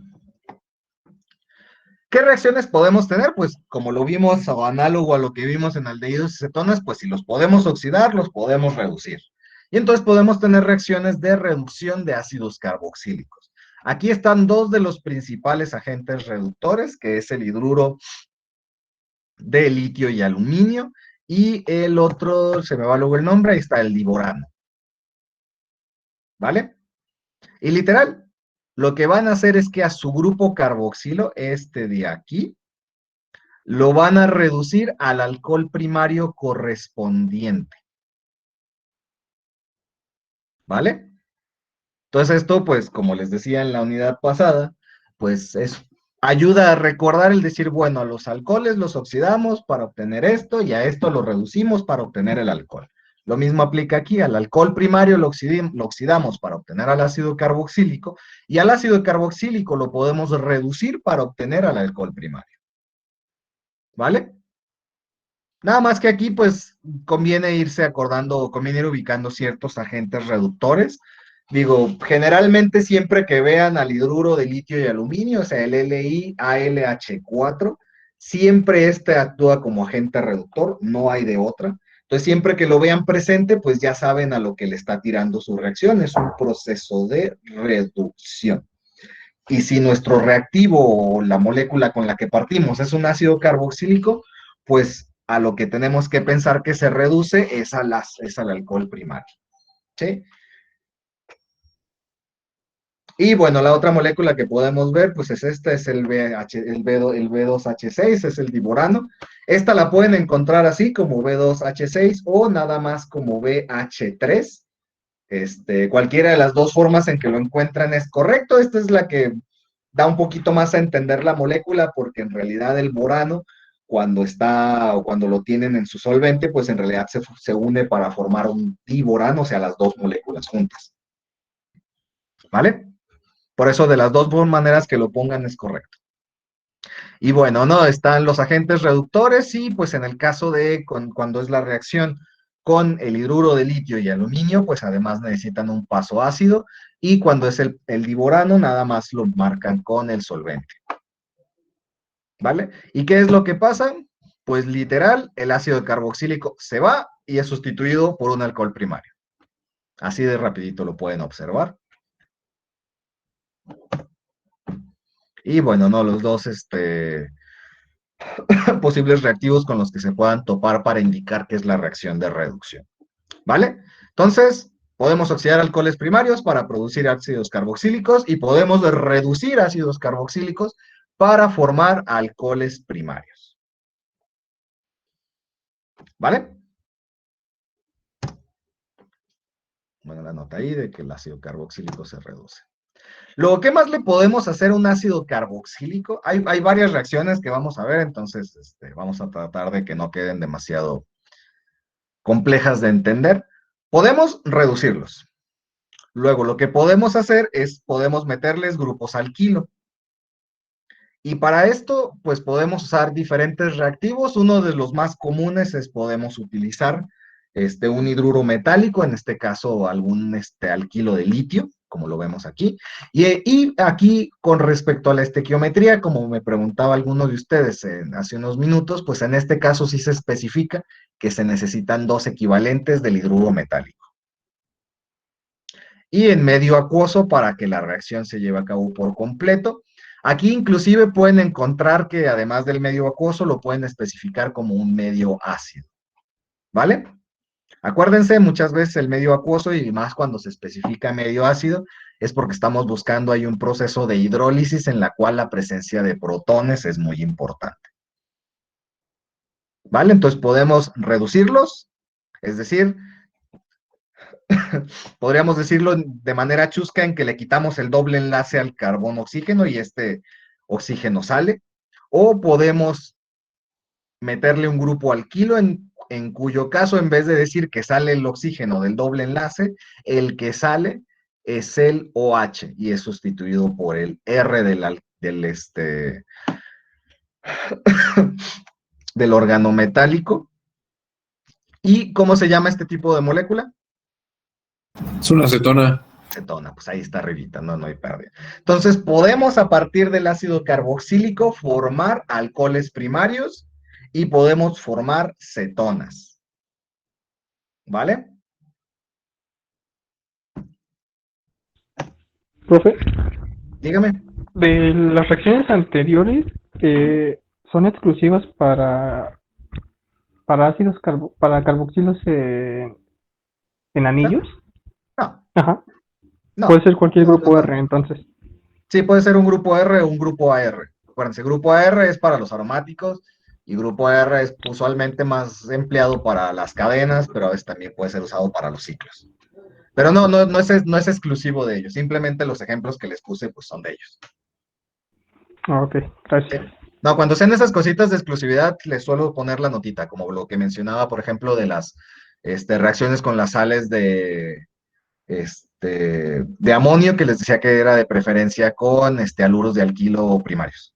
¿qué reacciones podemos tener? Pues como lo vimos o análogo a lo que vimos en aldehídos y cetonas, pues si los podemos oxidar, los podemos reducir. Y entonces podemos tener reacciones de reducción de ácidos carboxílicos. Aquí están dos de los principales agentes reductores, que es el hidruro de litio y aluminio, y el otro, se me va luego el nombre, ahí está el diborano. ¿Vale? Y literal, lo que van a hacer es que a su grupo carboxilo, de aquí, lo van a reducir al alcohol primario correspondiente. ¿Vale? Entonces esto, pues, como les decía en la unidad pasada, pues ayuda a recordar el decir, bueno, a los alcoholes los oxidamos para obtener esto y a esto lo reducimos para obtener el alcohol. Lo mismo aplica aquí, al alcohol primario lo oxidamos para obtener al ácido carboxílico y al ácido carboxílico lo podemos reducir para obtener al alcohol primario. ¿Vale? Nada más que aquí, pues, conviene irse acordando, conviene ir ubicando ciertos agentes reductores. Digo, generalmente siempre que vean al hidruro de litio y aluminio, o sea, el LiAlH4, siempre actúa como agente reductor, no hay de otra. Entonces, siempre que lo vean presente, pues ya saben a lo que le está tirando su reacción. Es un proceso de reducción. Y si nuestro reactivo o la molécula con la que partimos es un ácido carboxílico, pues a lo que tenemos que pensar que se reduce es al alcohol primario. ¿Sí? Y bueno, la otra molécula que podemos ver, pues es esta, es el B2H6, es el diborano. Esta la pueden encontrar así como B2H6 o nada más como BH3. Cualquiera de las dos formas en que lo encuentran es correcto. Esta es la que da un poquito más a entender la molécula, porque en realidad el borano, cuando lo tienen en su solvente, pues en realidad se une para formar un diborano, o sea, las dos moléculas juntas. ¿Vale? Por eso de las dos maneras que lo pongan es correcto. Y bueno, ¿no? Están los agentes reductores y pues en el caso de cuando es la reacción con el hidruro de litio y aluminio, pues además necesitan un paso ácido y cuando es el diborano nada más lo marcan con el solvente. ¿Vale? ¿Y qué es lo que pasa? Pues literal, el ácido carboxílico se va y es sustituido por un alcohol primario. Así de rapidito lo pueden observar. Y bueno, no, los dos posibles reactivos con los que se puedan topar para indicar qué es la reacción de reducción. ¿Vale? Entonces, podemos oxidar alcoholes primarios para producir ácidos carboxílicos y podemos reducir ácidos carboxílicos para formar alcoholes primarios. ¿Vale? Bueno, la nota ahí de que el ácido carboxílico se reduce. Luego, ¿qué más le podemos hacer a un ácido carboxílico? Hay varias reacciones que vamos a ver, entonces vamos a tratar de que no queden demasiado complejas de entender. Podemos reducirlos. Luego, lo que podemos hacer es, podemos meterles grupos alquilo. Y para esto, pues podemos usar diferentes reactivos. Uno de los más comunes es podemos utilizar un hidruro metálico, en este caso algún alquilo de litio, como lo vemos aquí. Y aquí, con respecto a la estequiometría, como me preguntaba alguno de ustedes hace unos minutos, pues en este caso sí se especifica que se necesitan 2 equivalentes del hidruro metálico. Y en medio acuoso para que la reacción se lleve a cabo por completo. Aquí inclusive pueden encontrar que además del medio acuoso lo pueden especificar como un medio ácido. ¿Vale? Acuérdense, muchas veces el medio acuoso y más cuando se especifica medio ácido es porque estamos buscando ahí un proceso de hidrólisis en la cual la presencia de protones es muy importante. ¿Vale? Entonces podemos reducirlos, es decir, podríamos decirlo de manera chusca en que le quitamos el doble enlace al carbono-oxígeno y este oxígeno sale, o podemos meterle un grupo alquilo en cuyo caso en vez de decir que sale el oxígeno del doble enlace, el que sale es el OH y es sustituido por el R del organometálico. ¿Y cómo se llama este tipo de molécula? Es una acetona. Acetona, pues ahí está arribita, no hay pérdida. Entonces, podemos a partir del ácido carboxílico formar alcoholes primarios y podemos formar cetonas. ¿Vale? Profe, Dígame. de las reacciones anteriores, ¿son exclusivas para ácidos para carboxilos en anillos? No, Ajá. no. Puede ser cualquier No, grupo no. R, entonces. Sí, puede ser un grupo R o un grupo AR. Acuérdense, grupo AR es para los aromáticos y grupo AR es usualmente más empleado para las cadenas, pero a veces también puede ser usado para los ciclos. Pero no es exclusivo de ellos, simplemente los ejemplos que les puse pues son de ellos. Ok, gracias. No, cuando sean esas cositas de exclusividad, les suelo poner la notita, como lo que mencionaba, por ejemplo, de las reacciones con las sales de amonio, que les decía que era de preferencia con haluros de alquilo primarios.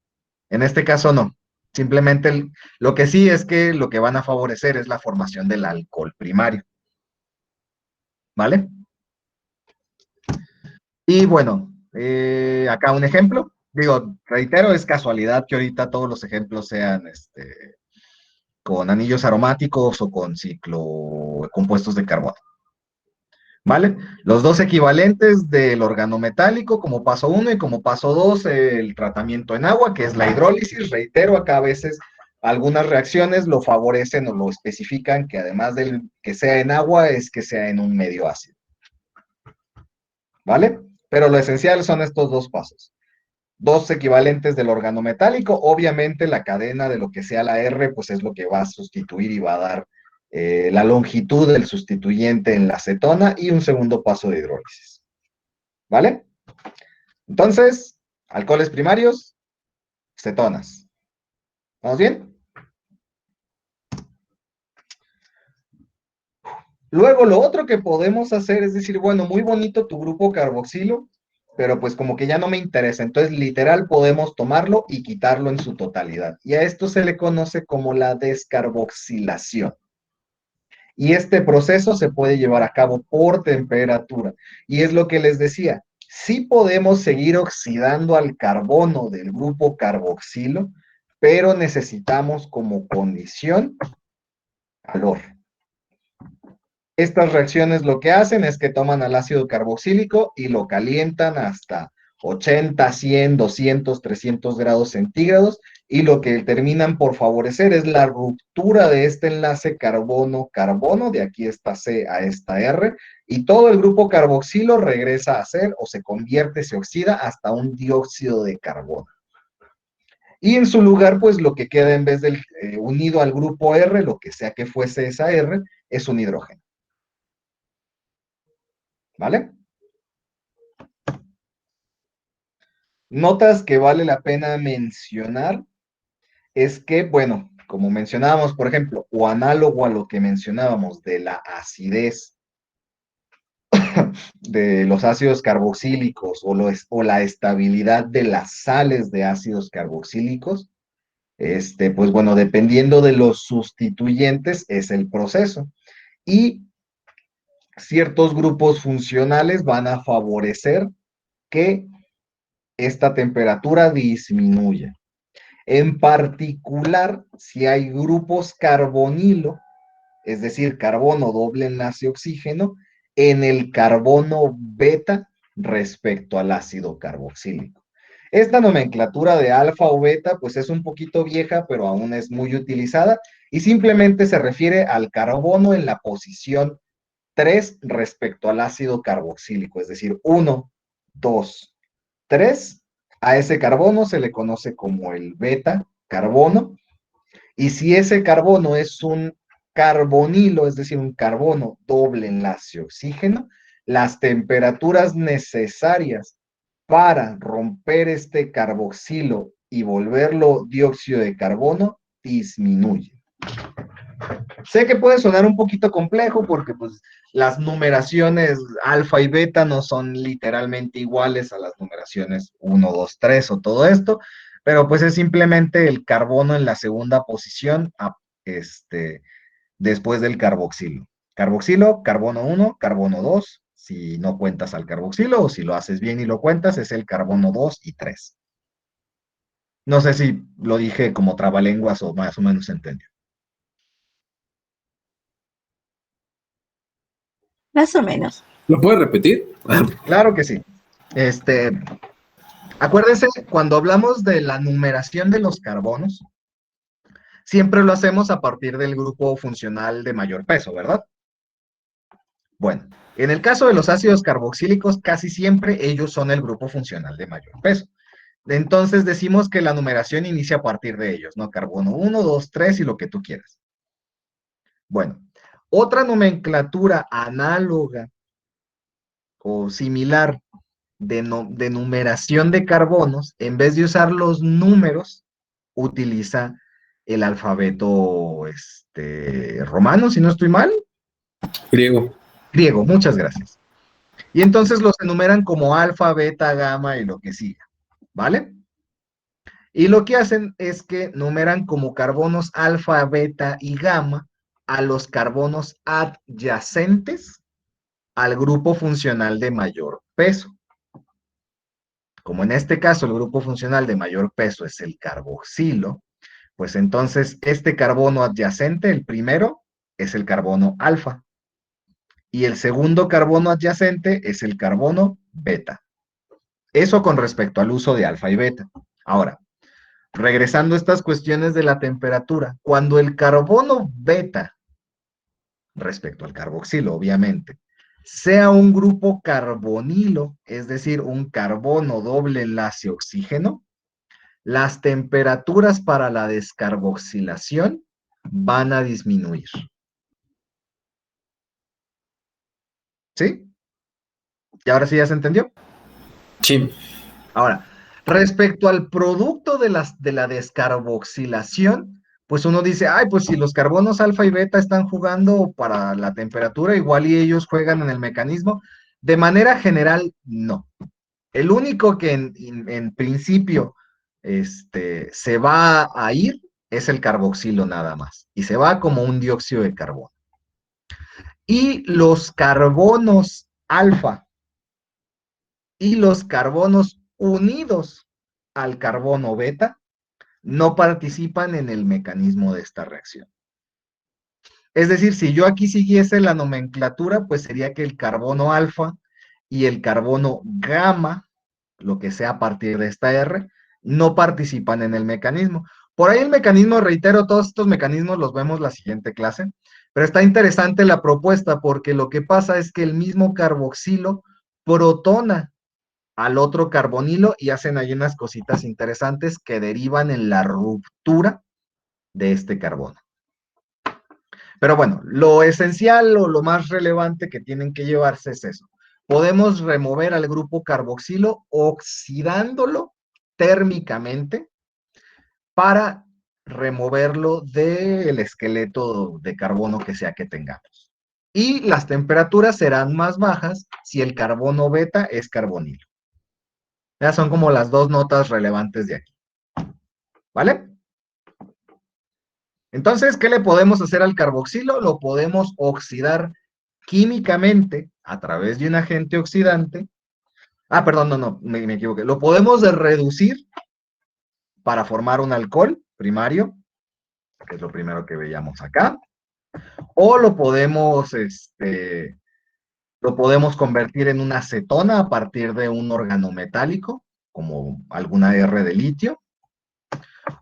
En este caso no. Simplemente lo que sí es que lo que van a favorecer es la formación del alcohol primario. ¿Vale? Y bueno, acá un ejemplo. Digo, reitero, es casualidad que ahorita todos los ejemplos sean con anillos aromáticos o con compuestos de carbono. ¿Vale? Los 2 equivalentes del organometálico como paso 1 y como paso 2 el tratamiento en agua, que es la hidrólisis. Reitero, acá a veces algunas reacciones lo favorecen o lo especifican que además del que sea en agua es que sea en un medio ácido. ¿Vale? Pero lo esencial son estos 2 pasos. 2 equivalentes del organometálico, obviamente la cadena de lo que sea la R, pues es lo que va a sustituir y va a dar la longitud del sustituyente en la acetona y un segundo paso de hidrólisis. ¿Vale? Entonces, alcoholes primarios, cetonas. ¿Vamos bien? Luego, lo otro que podemos hacer es decir, bueno, muy bonito tu grupo carboxilo, pero pues como que ya no me interesa. Entonces, literal, podemos tomarlo y quitarlo en su totalidad. Y a esto se le conoce como la descarboxilación. Y este proceso se puede llevar a cabo por temperatura. Y es lo que les decía, sí podemos seguir oxidando al carbono del grupo carboxilo, pero necesitamos como condición calor. Estas reacciones lo que hacen es que toman al ácido carboxílico y lo calientan hasta 80, 100, 200, 300 grados centígrados y lo que terminan por favorecer es la ruptura de este enlace carbono-carbono, de aquí esta C a esta R, y todo el grupo carboxilo regresa a ser o se convierte, se oxida hasta un dióxido de carbono. Y en su lugar, pues lo que queda en vez del unido al grupo R, lo que sea que fuese esa R, es un hidrógeno. ¿Vale? Notas que vale la pena mencionar es que, bueno, como mencionábamos, por ejemplo, o análogo a lo que mencionábamos de la acidez de los ácidos carboxílicos o la estabilidad de las sales de ácidos carboxílicos, pues bueno, dependiendo de los sustituyentes es el proceso. Y ciertos grupos funcionales van a favorecer que esta temperatura disminuya. En particular, si hay grupos carbonilo, es decir, carbono doble enlace oxígeno, en el carbono beta respecto al ácido carboxílico. Esta nomenclatura de alfa o beta, pues es un poquito vieja, pero aún es muy utilizada y simplemente se refiere al carbono en la posición 3 respecto al ácido carboxílico, es decir, 1, 2, 3. A ese carbono se le conoce como el beta carbono. Y si ese carbono es un carbonilo, es decir, un carbono doble enlace oxígeno, las temperaturas necesarias para romper este carboxilo y volverlo dióxido de carbono disminuyen. Sé que puede sonar un poquito complejo porque pues las numeraciones alfa y beta no son literalmente iguales a las numeraciones 1, 2, 3 o todo esto, pero pues es simplemente el carbono en la segunda posición después del carboxilo. Carboxilo, carbono 1, carbono 2, si no cuentas al carboxilo o si lo haces bien y lo cuentas, es el carbono 2 y 3. No sé si lo dije como trabalenguas o más o menos se entendió. Más o menos. ¿Lo puedes repetir? Claro que sí. Acuérdense, cuando hablamos de la numeración de los carbonos, siempre lo hacemos a partir del grupo funcional de mayor peso, ¿verdad? Bueno, en el caso de los ácidos carboxílicos, casi siempre ellos son el grupo funcional de mayor peso. Entonces decimos que la numeración inicia a partir de ellos, ¿no? Carbono 1, 2, 3 y lo que tú quieras. Bueno, otra nomenclatura análoga o similar de numeración de carbonos, en vez de usar los números, utiliza el alfabeto romano, si no estoy mal. Griego. Griego, muchas gracias. Y entonces los enumeran como alfa, beta, gamma y lo que siga, ¿vale? Y lo que hacen es que numeran como carbonos alfa, beta y gamma a los carbonos adyacentes al grupo funcional de mayor peso. Como en este caso el grupo funcional de mayor peso es el carboxilo, pues entonces este carbono adyacente, el primero, es el carbono alfa. Y el segundo carbono adyacente es el carbono beta. Eso con respecto al uso de alfa y beta. Ahora, regresando a estas cuestiones de la temperatura, cuando el carbono beta, respecto al carboxilo, obviamente, sea un grupo carbonilo, es decir, un carbono doble enlace oxígeno, las temperaturas para la descarboxilación van a disminuir. ¿Sí? ¿Y ahora sí ya se entendió? Sí. Ahora, respecto al producto de la descarboxilación, pues uno dice, ay, pues si los carbonos alfa y beta están jugando para la temperatura, igual y ellos juegan en el mecanismo. De manera general, no. El único que en principio se va a ir es el carboxilo nada más. Y se va como un dióxido de carbono. Y los carbonos alfa y los carbonos unidos al carbono beta no participan en el mecanismo de esta reacción. Es decir, si yo aquí siguiese la nomenclatura, pues sería que el carbono alfa y el carbono gamma, lo que sea a partir de esta R, no participan en el mecanismo. Por ahí el mecanismo, reitero, todos estos mecanismos los vemos la siguiente clase, pero está interesante la propuesta porque lo que pasa es que el mismo carboxilo protona al otro carbonilo y hacen ahí unas cositas interesantes que derivan en la ruptura de este carbono. Pero bueno, lo esencial o lo más relevante que tienen que llevarse es eso. Podemos remover al grupo carboxilo oxidándolo térmicamente para removerlo del esqueleto de carbono que sea que tengamos. Y las temperaturas serán más bajas si el carbono beta es carbonilo. Ya son como las dos notas relevantes de aquí. ¿Vale? Entonces, ¿qué le podemos hacer al carboxilo? Lo podemos oxidar químicamente a través de un agente oxidante. Ah, perdón, no, me equivoqué. Lo podemos reducir para formar un alcohol primario, que es lo primero que veíamos acá. O lo podemos convertir en una acetona a partir de un organometálico, como alguna R de litio.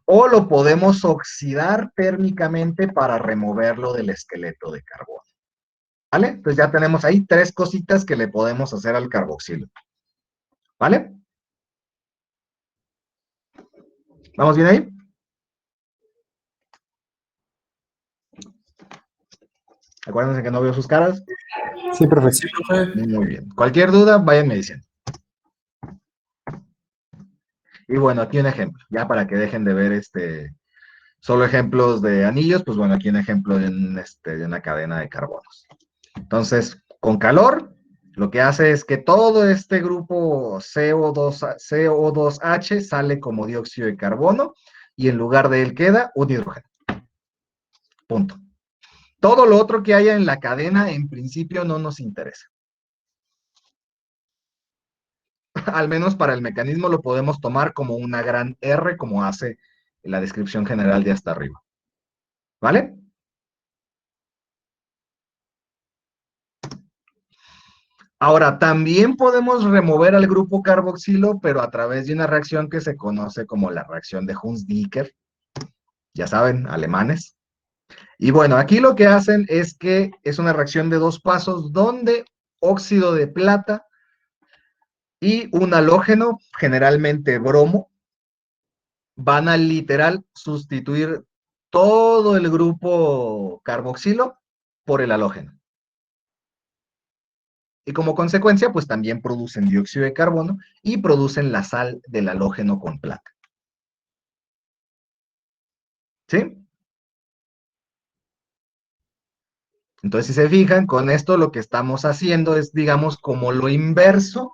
O lo podemos oxidar térmicamente para removerlo del esqueleto de carbono. ¿Vale? Entonces ya tenemos ahí 3 cositas que le podemos hacer al carboxilo. ¿Vale? ¿Vamos bien ahí? Acuérdense que no veo sus caras. Sí, profe. Sí, profe. Muy bien. Cualquier duda, váyanme diciendo. Y bueno, aquí un ejemplo, ya para que dejen de ver solo ejemplos de anillos, pues bueno, aquí un ejemplo de una cadena de carbonos. Entonces, con calor, lo que hace es que todo este grupo CO2H sale como dióxido de carbono y en lugar de él queda un hidrógeno. Punto. Todo lo otro que haya en la cadena, en principio, no nos interesa. Al menos para el mecanismo lo podemos tomar como una gran R, como hace la descripción general de hasta arriba. ¿Vale? Ahora, también podemos remover al grupo carboxilo, pero a través de una reacción que se conoce como la reacción de Hunsdiker. Ya saben, alemanes. Y bueno, aquí lo que hacen es que es una reacción de 2 pasos donde óxido de plata y un halógeno, generalmente bromo, van a literal sustituir todo el grupo carboxilo por el halógeno. Y como consecuencia, pues también producen dióxido de carbono y producen la sal del halógeno con plata. ¿Sí? Entonces, si se fijan, con esto lo que estamos haciendo es, digamos, como lo inverso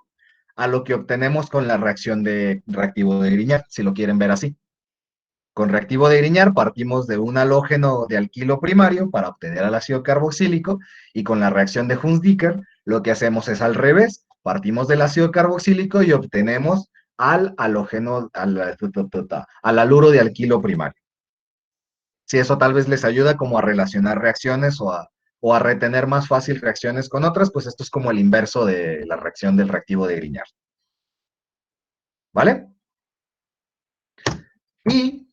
a lo que obtenemos con la reacción de reactivo de Grignard, si lo quieren ver así. Con reactivo de Grignard partimos de un halógeno de alquilo primario para obtener el ácido carboxílico y con la reacción de Hunsdiker lo que hacemos es al revés. Partimos del ácido carboxílico y obtenemos al halógeno, al haluro de alquilo primario. Si eso tal vez les ayuda como a relacionar reacciones o a retener más fácil reacciones con otras, pues esto es como el inverso de la reacción del reactivo de Grignard. ¿Vale? Y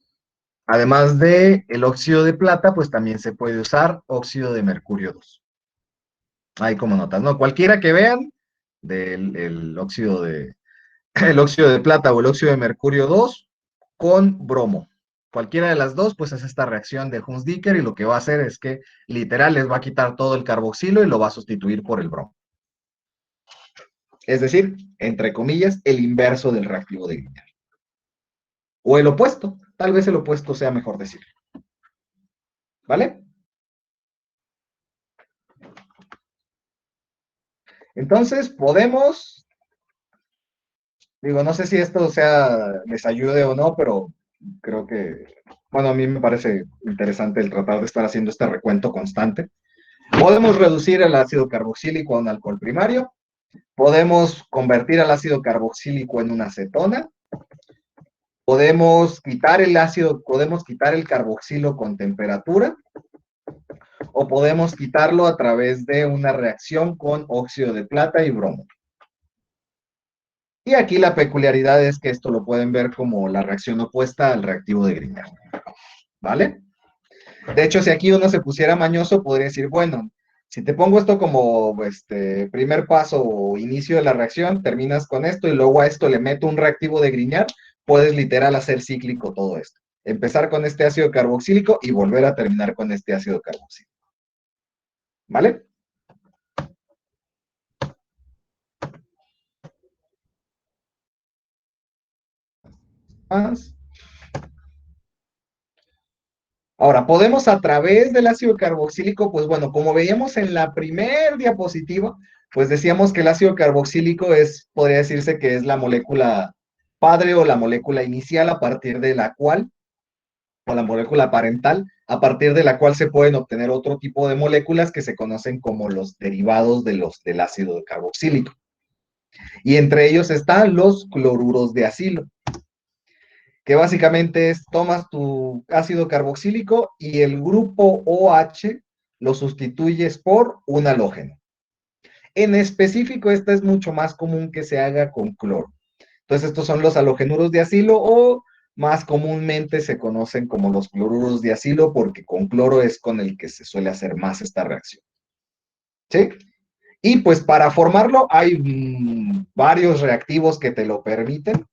además de el óxido de plata, pues también se puede usar óxido de mercurio 2. Ahí como notas, ¿no? Cualquiera que vean el óxido de plata o el óxido de mercurio 2 con bromo. Cualquiera de las dos, pues es esta reacción de Hunsdiker y lo que va a hacer es que literal les va a quitar todo el carboxilo y lo va a sustituir por el bromo. Es decir, entre comillas, el inverso del reactivo de Grignard. O el opuesto, tal vez el opuesto sea mejor decirlo. ¿Vale? Entonces, podemos, digo, no sé si esto les ayude o no, pero creo que, bueno, a mí me parece interesante el tratar de estar haciendo este recuento constante. Podemos reducir el ácido carboxílico a un alcohol primario, podemos convertir al ácido carboxílico en una acetona, podemos quitar el carboxilo con temperatura, o podemos quitarlo a través de una reacción con óxido de plata y bromo. Y aquí la peculiaridad es que esto lo pueden ver como la reacción opuesta al reactivo de Grignard. ¿Vale? De hecho, si aquí uno se pusiera mañoso, podría decir, bueno, Si te pongo esto como primer paso o inicio de la reacción, terminas con esto y luego a esto le meto un reactivo de Grignard, puedes literal hacer cíclico todo esto. Empezar con este ácido carboxílico y volver a terminar con este ácido carboxílico. ¿Vale? Más. Ahora, podemos a través del ácido carboxílico, pues bueno, como veíamos en la primer diapositiva, pues decíamos que el ácido carboxílico podría decirse que es la molécula padre o la molécula inicial a partir de la cual, o la molécula parental, a partir de la cual se pueden obtener otro tipo de moléculas que se conocen como los derivados del ácido carboxílico. Y entre ellos están los cloruros de acilo, que básicamente es, tomas tu ácido carboxílico y el grupo OH lo sustituyes por un halógeno. En específico, esta es mucho más común que se haga con cloro. Entonces, estos son los halogenuros de acilo o más comúnmente se conocen como los cloruros de acilo porque con cloro es con el que se suele hacer más esta reacción. ¿Sí? Y pues para formarlo hay varios reactivos que te lo permiten,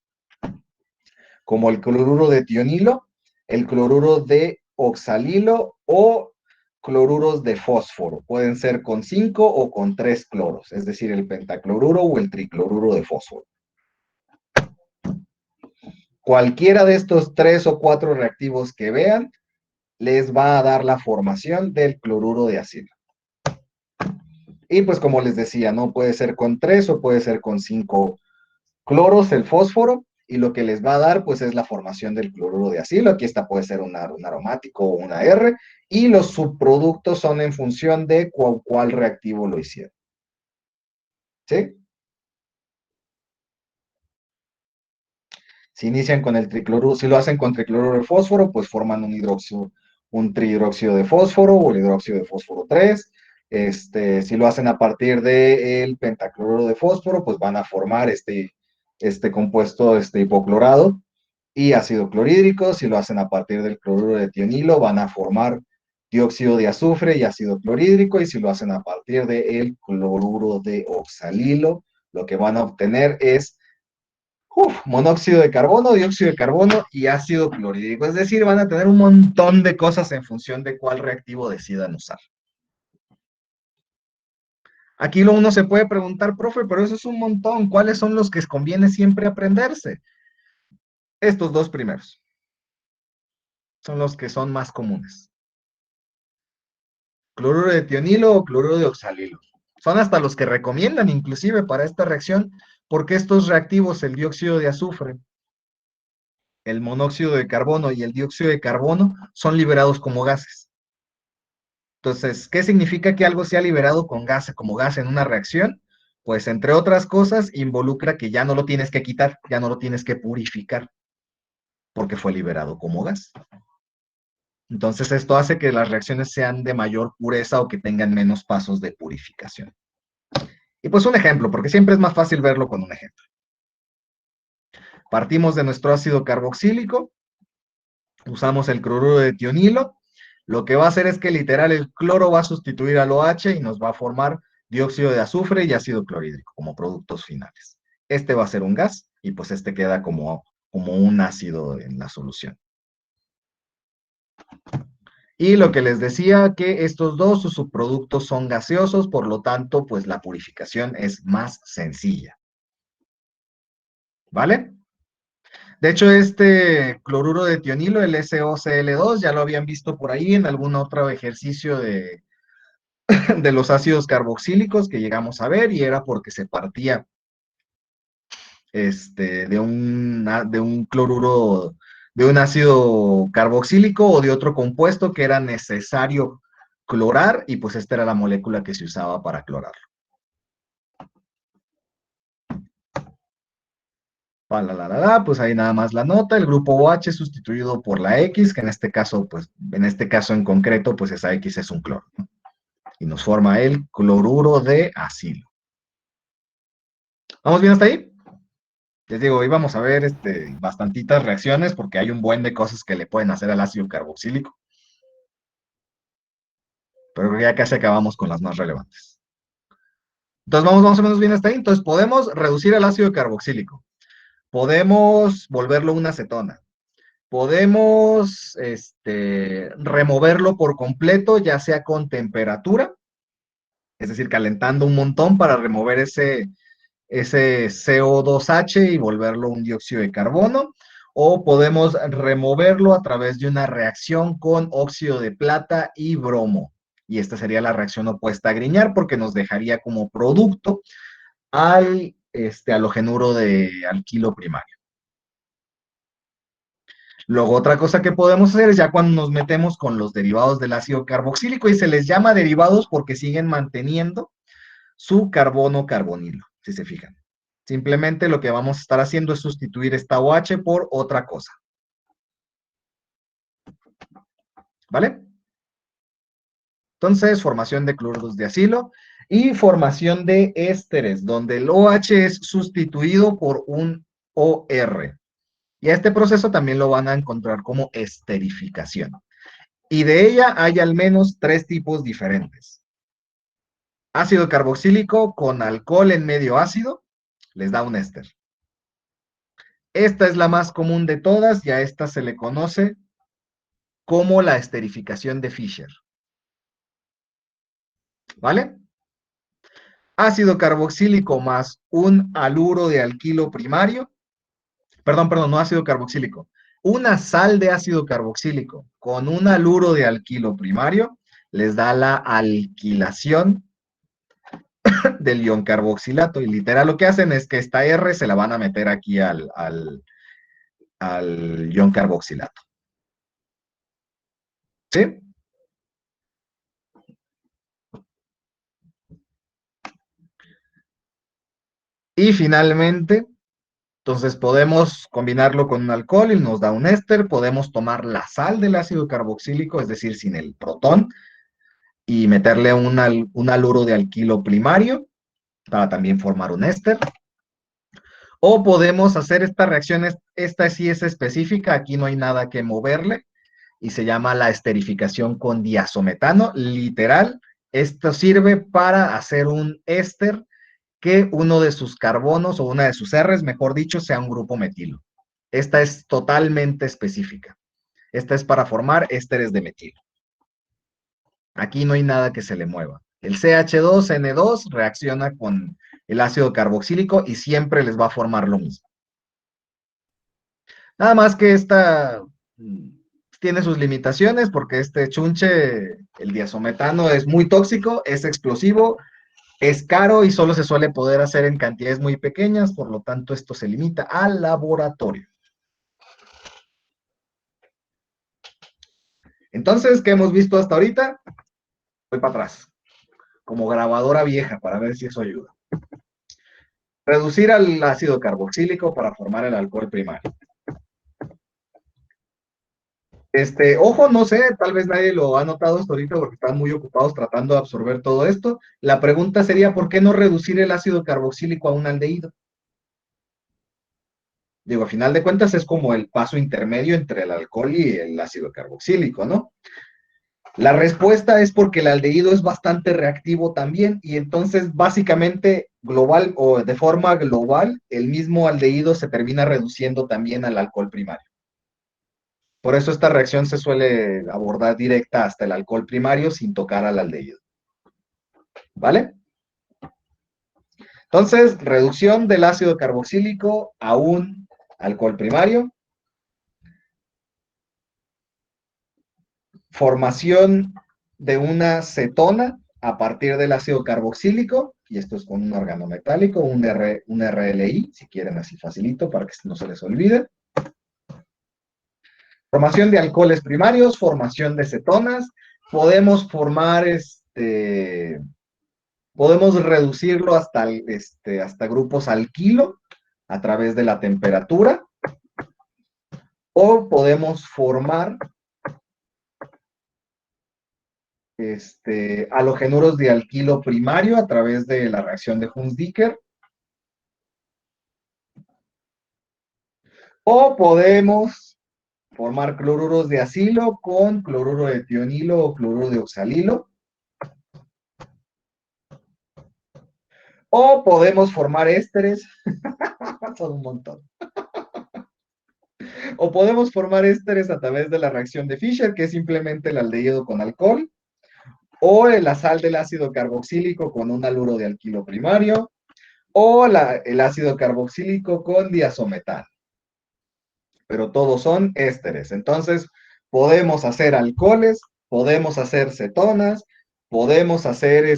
como el cloruro de tionilo, el cloruro de oxalilo o cloruros de fósforo. Pueden ser con 5 o con 3 cloros, es decir, el pentacloruro o el tricloruro de fósforo. Cualquiera de estos 3 o 4 reactivos que vean, les va a dar la formación del cloruro de acilo. Y pues como les decía, no puede ser con 3 o puede ser con 5 cloros el fósforo, y lo que les va a dar pues es la formación del cloruro de acilo. Aquí esta puede ser un aromático o una R, y los subproductos son en función de cuál reactivo lo hicieron. ¿Sí? Si inician con el tricloruro, si lo hacen con tricloruro de fósforo, pues forman un trihidróxido de fósforo o el hidróxido de fósforo 3. Si lo hacen a partir del pentacloruro de fósforo, pues van a formar este compuesto hipoclorado y ácido clorhídrico. Si lo hacen a partir del cloruro de tionilo, van a formar dióxido de azufre y ácido clorhídrico. Y si lo hacen a partir del cloruro de oxalilo, lo que van a obtener es monóxido de carbono, dióxido de carbono y ácido clorhídrico. Es decir, van a tener un montón de cosas en función de cuál reactivo decidan usar. Aquí uno se puede preguntar, profe, pero eso es un montón. ¿Cuáles son los que conviene siempre aprenderse? Estos dos primeros son los que son más comunes. Cloruro de tionilo o cloruro de oxalilo. Son hasta los que recomiendan inclusive para esta reacción, porque estos reactivos, el dióxido de azufre, el monóxido de carbono y el dióxido de carbono, son liberados como gases. Entonces, ¿qué significa que algo sea liberado como gas en una reacción? Pues, entre otras cosas, involucra que ya no lo tienes que quitar, ya no lo tienes que purificar, porque fue liberado como gas. Entonces, esto hace que las reacciones sean de mayor pureza o que tengan menos pasos de purificación. Y pues un ejemplo, porque siempre es más fácil verlo con un ejemplo. Partimos de nuestro ácido carboxílico, usamos el cloruro de tionilo. Lo que va a hacer es que literal el cloro va a sustituir al OH y nos va a formar dióxido de azufre y ácido clorhídrico como productos finales. Este va a ser un gas y pues este queda como un ácido en la solución. Y lo que les decía, que estos dos, sus subproductos son gaseosos, por lo tanto, pues la purificación es más sencilla. ¿Vale? De hecho, este cloruro de tionilo, el SOCl2, ya lo habían visto por ahí en algún otro ejercicio de los ácidos carboxílicos que llegamos a ver, y era porque se partía de un cloruro, de un ácido carboxílico o de otro compuesto que era necesario clorar, y pues esta era la molécula que se usaba para clorarlo. Pues ahí nada más la nota, el grupo OH sustituido por la X, que en este caso en concreto, pues esa X es un cloro, ¿no? Y nos forma el cloruro de acilo. ¿Vamos bien hasta ahí? Les digo, hoy vamos a ver bastantitas reacciones porque hay un buen de cosas que le pueden hacer al ácido carboxílico. Pero creo que ya casi acabamos con las más relevantes. Entonces vamos más o menos bien hasta ahí. Entonces podemos reducir el ácido carboxílico. Podemos volverlo una acetona. Podemos removerlo por completo, ya sea con temperatura, es decir, calentando un montón para remover ese CO2H y volverlo un dióxido de carbono, o podemos removerlo a través de una reacción con óxido de plata y bromo. Y esta sería la reacción opuesta a Grignard porque nos dejaría como producto al halogenuro de alquilo primario. Luego, otra cosa que podemos hacer es ya cuando nos metemos con los derivados del ácido carboxílico, y se les llama derivados porque siguen manteniendo su carbono carbonilo, si se fijan. Simplemente lo que vamos a estar haciendo es sustituir esta OH por otra cosa. ¿Vale? Entonces, formación de cloruros de acilo y formación de ésteres, donde el OH es sustituido por un OR. Y a este proceso también lo van a encontrar como esterificación. Y de ella hay al menos 3 tipos diferentes. Ácido carboxílico con alcohol en medio ácido les da un éster. Esta es la más común de todas y a esta se le conoce como la esterificación de Fischer. ¿Vale? Ácido carboxílico más un haluro de alquilo primario. Perdón, no ácido carboxílico. Una sal de ácido carboxílico con un haluro de alquilo primario les da la alquilación del ion carboxilato. Y literal lo que hacen es que esta R se la van a meter aquí al ion carboxilato. ¿Sí? Y finalmente, entonces podemos combinarlo con un alcohol y nos da un éster. Podemos tomar la sal del ácido carboxílico, es decir, sin el protón, y meterle un haluro de alquilo primario para también formar un éster. O podemos hacer esta reacción, esta sí es específica, aquí no hay nada que moverle, y se llama la esterificación con diazometano. Literal, esto sirve para hacer un éster que uno de sus carbonos o una de sus R's, mejor dicho, sea un grupo metilo. Esta es totalmente específica. Esta es para formar ésteres de metilo. Aquí no hay nada que se le mueva. El CH2N2 reacciona con el ácido carboxílico y siempre les va a formar lo mismo. Nada más que esta tiene sus limitaciones porque este chunche, el diazometano, es muy tóxico, es explosivo, es caro y solo se suele poder hacer en cantidades muy pequeñas, por lo tanto esto se limita al laboratorio. Entonces, ¿qué hemos visto hasta ahorita? Voy para atrás, como grabadora vieja, para ver si eso ayuda. Reducir al ácido carboxílico para formar el alcohol primario. Ojo, no sé, tal vez nadie lo ha notado hasta ahorita porque están muy ocupados tratando de absorber todo esto. La pregunta sería, ¿por qué no reducir el ácido carboxílico a un aldehído? Digo, a final de cuentas es como el paso intermedio entre el alcohol y el ácido carboxílico, ¿no? La respuesta es porque el aldehído es bastante reactivo también y entonces básicamente global o de forma global el mismo aldehído se termina reduciendo también al alcohol primario. Por eso esta reacción se suele abordar directa hasta el alcohol primario sin tocar al aldehído. ¿Vale? Entonces, reducción del ácido carboxílico a un alcohol primario. Formación de una cetona a partir del ácido carboxílico, y esto es con un organometálico, un RLI, si quieren así facilito para que no se les olvide. Formación de alcoholes primarios, formación de cetonas. Podemos formar podemos reducirlo hasta grupos alquilo a través de la temperatura, o podemos formar halogenuros de alquilo primario a través de la reacción de Hunsdiker. O podemos formar cloruros de acilo con cloruro de tionilo o cloruro de oxalilo O podemos formar ésteres, son un montón. O podemos formar ésteres a través de la reacción de Fischer, que es simplemente el aldehído con alcohol, o la sal del ácido carboxílico con un haluro de alquilo primario, o el ácido carboxílico con diazometano. Pero todos son ésteres. Entonces, podemos hacer alcoholes, podemos hacer cetonas, podemos hacer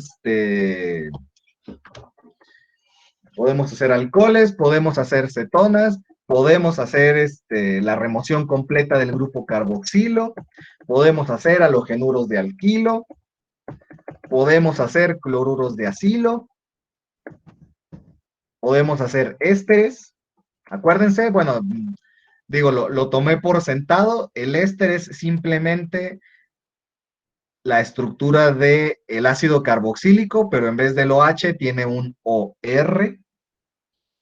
podemos hacer alcoholes, podemos hacer cetonas, podemos hacer la remoción completa del grupo carboxilo, podemos hacer halogenuros de alquilo, podemos hacer cloruros de acilo, podemos hacer ésteres. Acuérdense, bueno, digo, lo tomé por sentado, el éster es simplemente la estructura del ácido carboxílico, pero en vez del OH tiene un OR.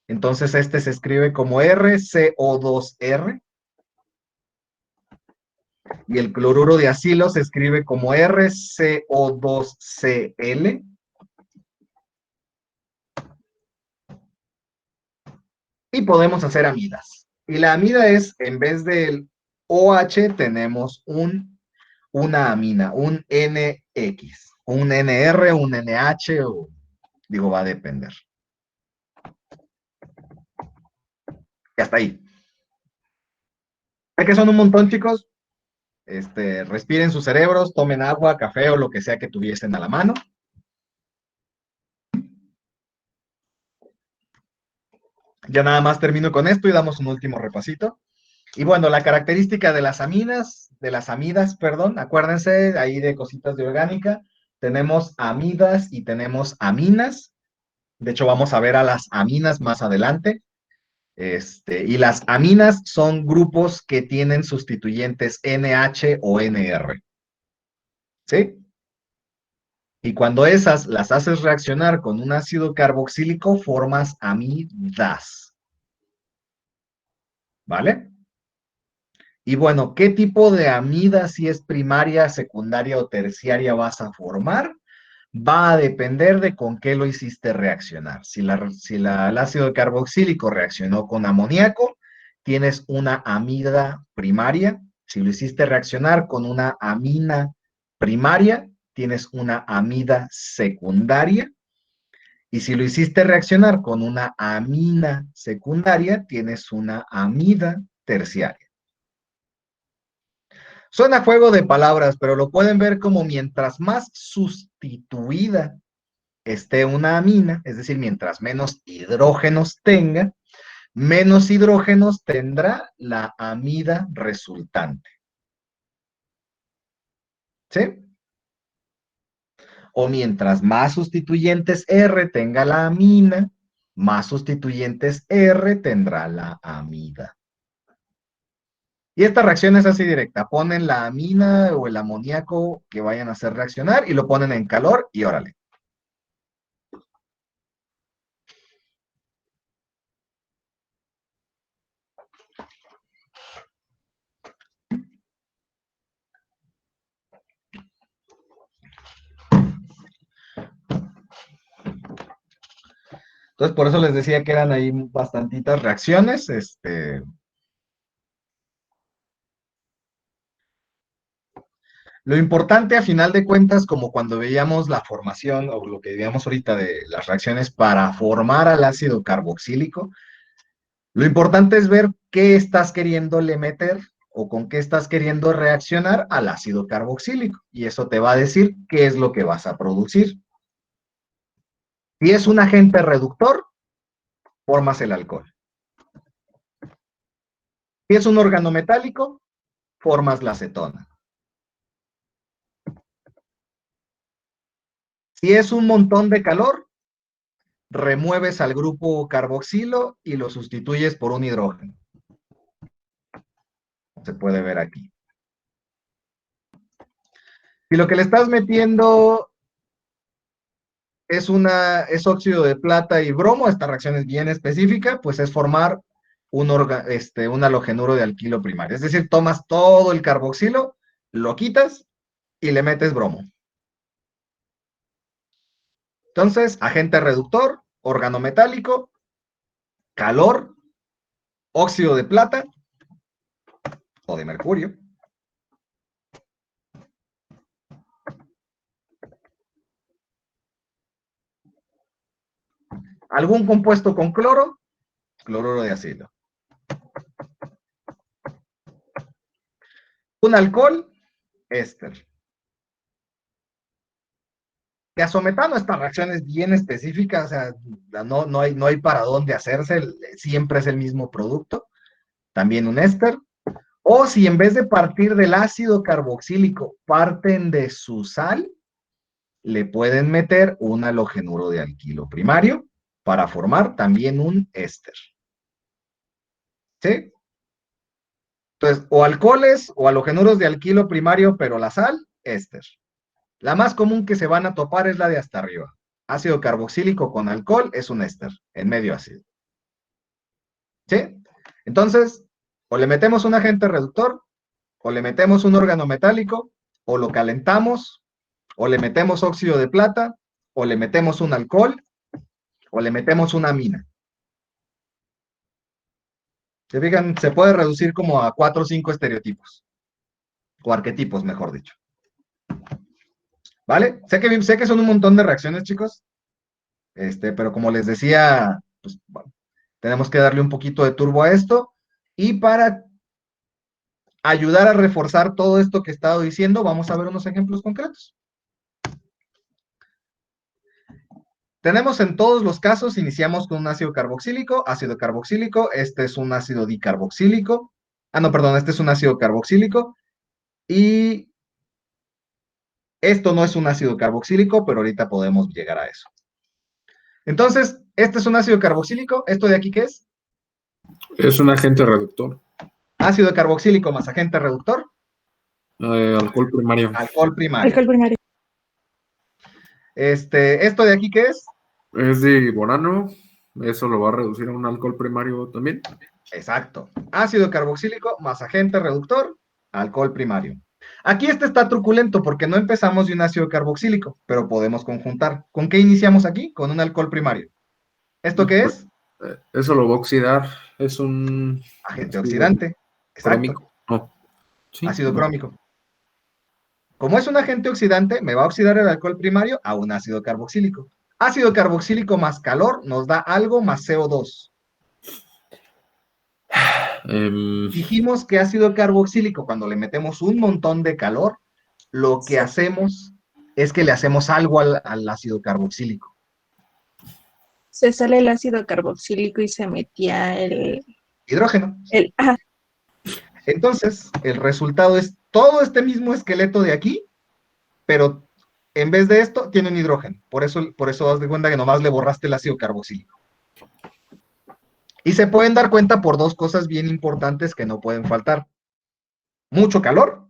Entonces este se escribe como RCO2R. Y el cloruro de acilo se escribe como RCO2Cl. Y podemos hacer amidas. Y la amida es, en vez del OH, tenemos una amina, un NX, un NR, un NH, o digo, va a depender. Y hasta ahí. Sé que son un montón, chicos. Respiren sus cerebros, tomen agua, café o lo que sea que tuviesen a la mano. Ya nada más termino con esto y damos un último repasito. Y bueno, la característica de las amidas, perdón, acuérdense ahí de cositas de orgánica, tenemos amidas y tenemos aminas. De hecho, vamos a ver a las aminas más adelante. Y las aminas son grupos que tienen sustituyentes NH o NR. ¿Sí? Y cuando esas las haces reaccionar con un ácido carboxílico, formas amidas. ¿Vale? Y bueno, ¿qué tipo de amida, si es primaria, secundaria o terciaria, vas a formar? Va a depender de con qué lo hiciste reaccionar. Si el ácido carboxílico reaccionó con amoníaco, tienes una amida primaria. Si lo hiciste reaccionar con una amina primaria, tienes una amida secundaria. Y si lo hiciste reaccionar con una amina secundaria, tienes una amida terciaria. Suena juego de palabras, pero lo pueden ver como mientras más sustituida esté una amina, es decir, mientras menos hidrógenos tenga, menos hidrógenos tendrá la amida resultante. ¿Sí? O mientras más sustituyentes R tenga la amina, más sustituyentes R tendrá la amida. Y esta reacción es así directa. Ponen la amina o el amoníaco que vayan a hacer reaccionar y lo ponen en calor y órale. Entonces, por eso les decía que eran ahí bastantitas reacciones. Lo importante a final de cuentas, como cuando veíamos la formación o lo que veíamos ahorita de las reacciones para formar al ácido carboxílico, lo importante es ver qué estás queriéndole meter o con qué estás queriendo reaccionar al ácido carboxílico. Y eso te va a decir qué es lo que vas a producir. Si es un agente reductor, formas el alcohol. Si es un organometálico, formas la acetona. Si es un montón de calor, remueves al grupo carboxilo y lo sustituyes por un hidrógeno. Se puede ver aquí. Si lo que le estás metiendo es óxido de plata y bromo, esta reacción es bien específica, pues es formar un halogenuro de alquilo primario. Es decir, tomas todo el carboxilo, lo quitas y le metes bromo. Entonces, agente reductor, organometálico, calor, óxido de plata o de mercurio. Algún compuesto con cloro, cloruro de ácido. Un alcohol, éster. Diazometano, esta reacción es bien específica, o sea, no hay para dónde hacerse, siempre es el mismo producto. También un éster. O si en vez de partir del ácido carboxílico parten de su sal, le pueden meter un halogenuro de alquilo primario para formar también un éster. ¿Sí? Entonces, o alcoholes o halogenuros de alquilo primario, pero la sal, éster. La más común que se van a topar es la de hasta arriba. Ácido carboxílico con alcohol es un éster, en medio ácido. ¿Sí? Entonces, o le metemos un agente reductor, o le metemos un órgano metálico, o lo calentamos, o le metemos óxido de plata, o le metemos un alcohol, o le metemos una amina. ¿Se fijan? Se puede reducir como a 4 o 5 estereotipos, o arquetipos, mejor dicho. ¿Vale? Sé que son un montón de reacciones, chicos, pero como les decía, pues, bueno, tenemos que darle un poquito de turbo a esto, y para ayudar a reforzar todo esto que he estado diciendo, vamos a ver unos ejemplos concretos. Tenemos en todos los casos, iniciamos con un ácido carboxílico, este es un ácido dicarboxílico, este es un ácido carboxílico, y esto no es un ácido carboxílico, pero ahorita podemos llegar a eso. Entonces, este es un ácido carboxílico, ¿esto de aquí qué es? Es un agente reductor. Ácido carboxílico más agente reductor. Alcohol primario. Alcohol primario. Alcohol primario. ¿Esto de aquí qué es? Es de borano. Eso lo va a reducir a un alcohol primario también. Exacto. Ácido carboxílico más agente reductor, alcohol primario. Aquí este está truculento porque no empezamos de un ácido carboxílico, pero podemos conjuntar. ¿Con qué iniciamos aquí? Con un alcohol primario. ¿Esto qué es? Eso lo va a oxidar. Es un agente oxidante. Exacto. Crómico. Oh. Sí, ácido crómico. Como es un agente oxidante, me va a oxidar el alcohol primario a un ácido carboxílico. Ácido carboxílico más calor nos da algo más CO2. Dijimos que ácido carboxílico, cuando le metemos un montón de calor, lo que hacemos es que le hacemos algo al ácido carboxílico. Se sale el ácido carboxílico y se metía el hidrógeno. Ah. Entonces, el resultado es todo este mismo esqueleto de aquí, pero en vez de esto, tiene un hidrógeno. Por eso das de cuenta que nomás le borraste el ácido carboxílico. Y se pueden dar cuenta por dos cosas bien importantes que no pueden faltar. Mucho calor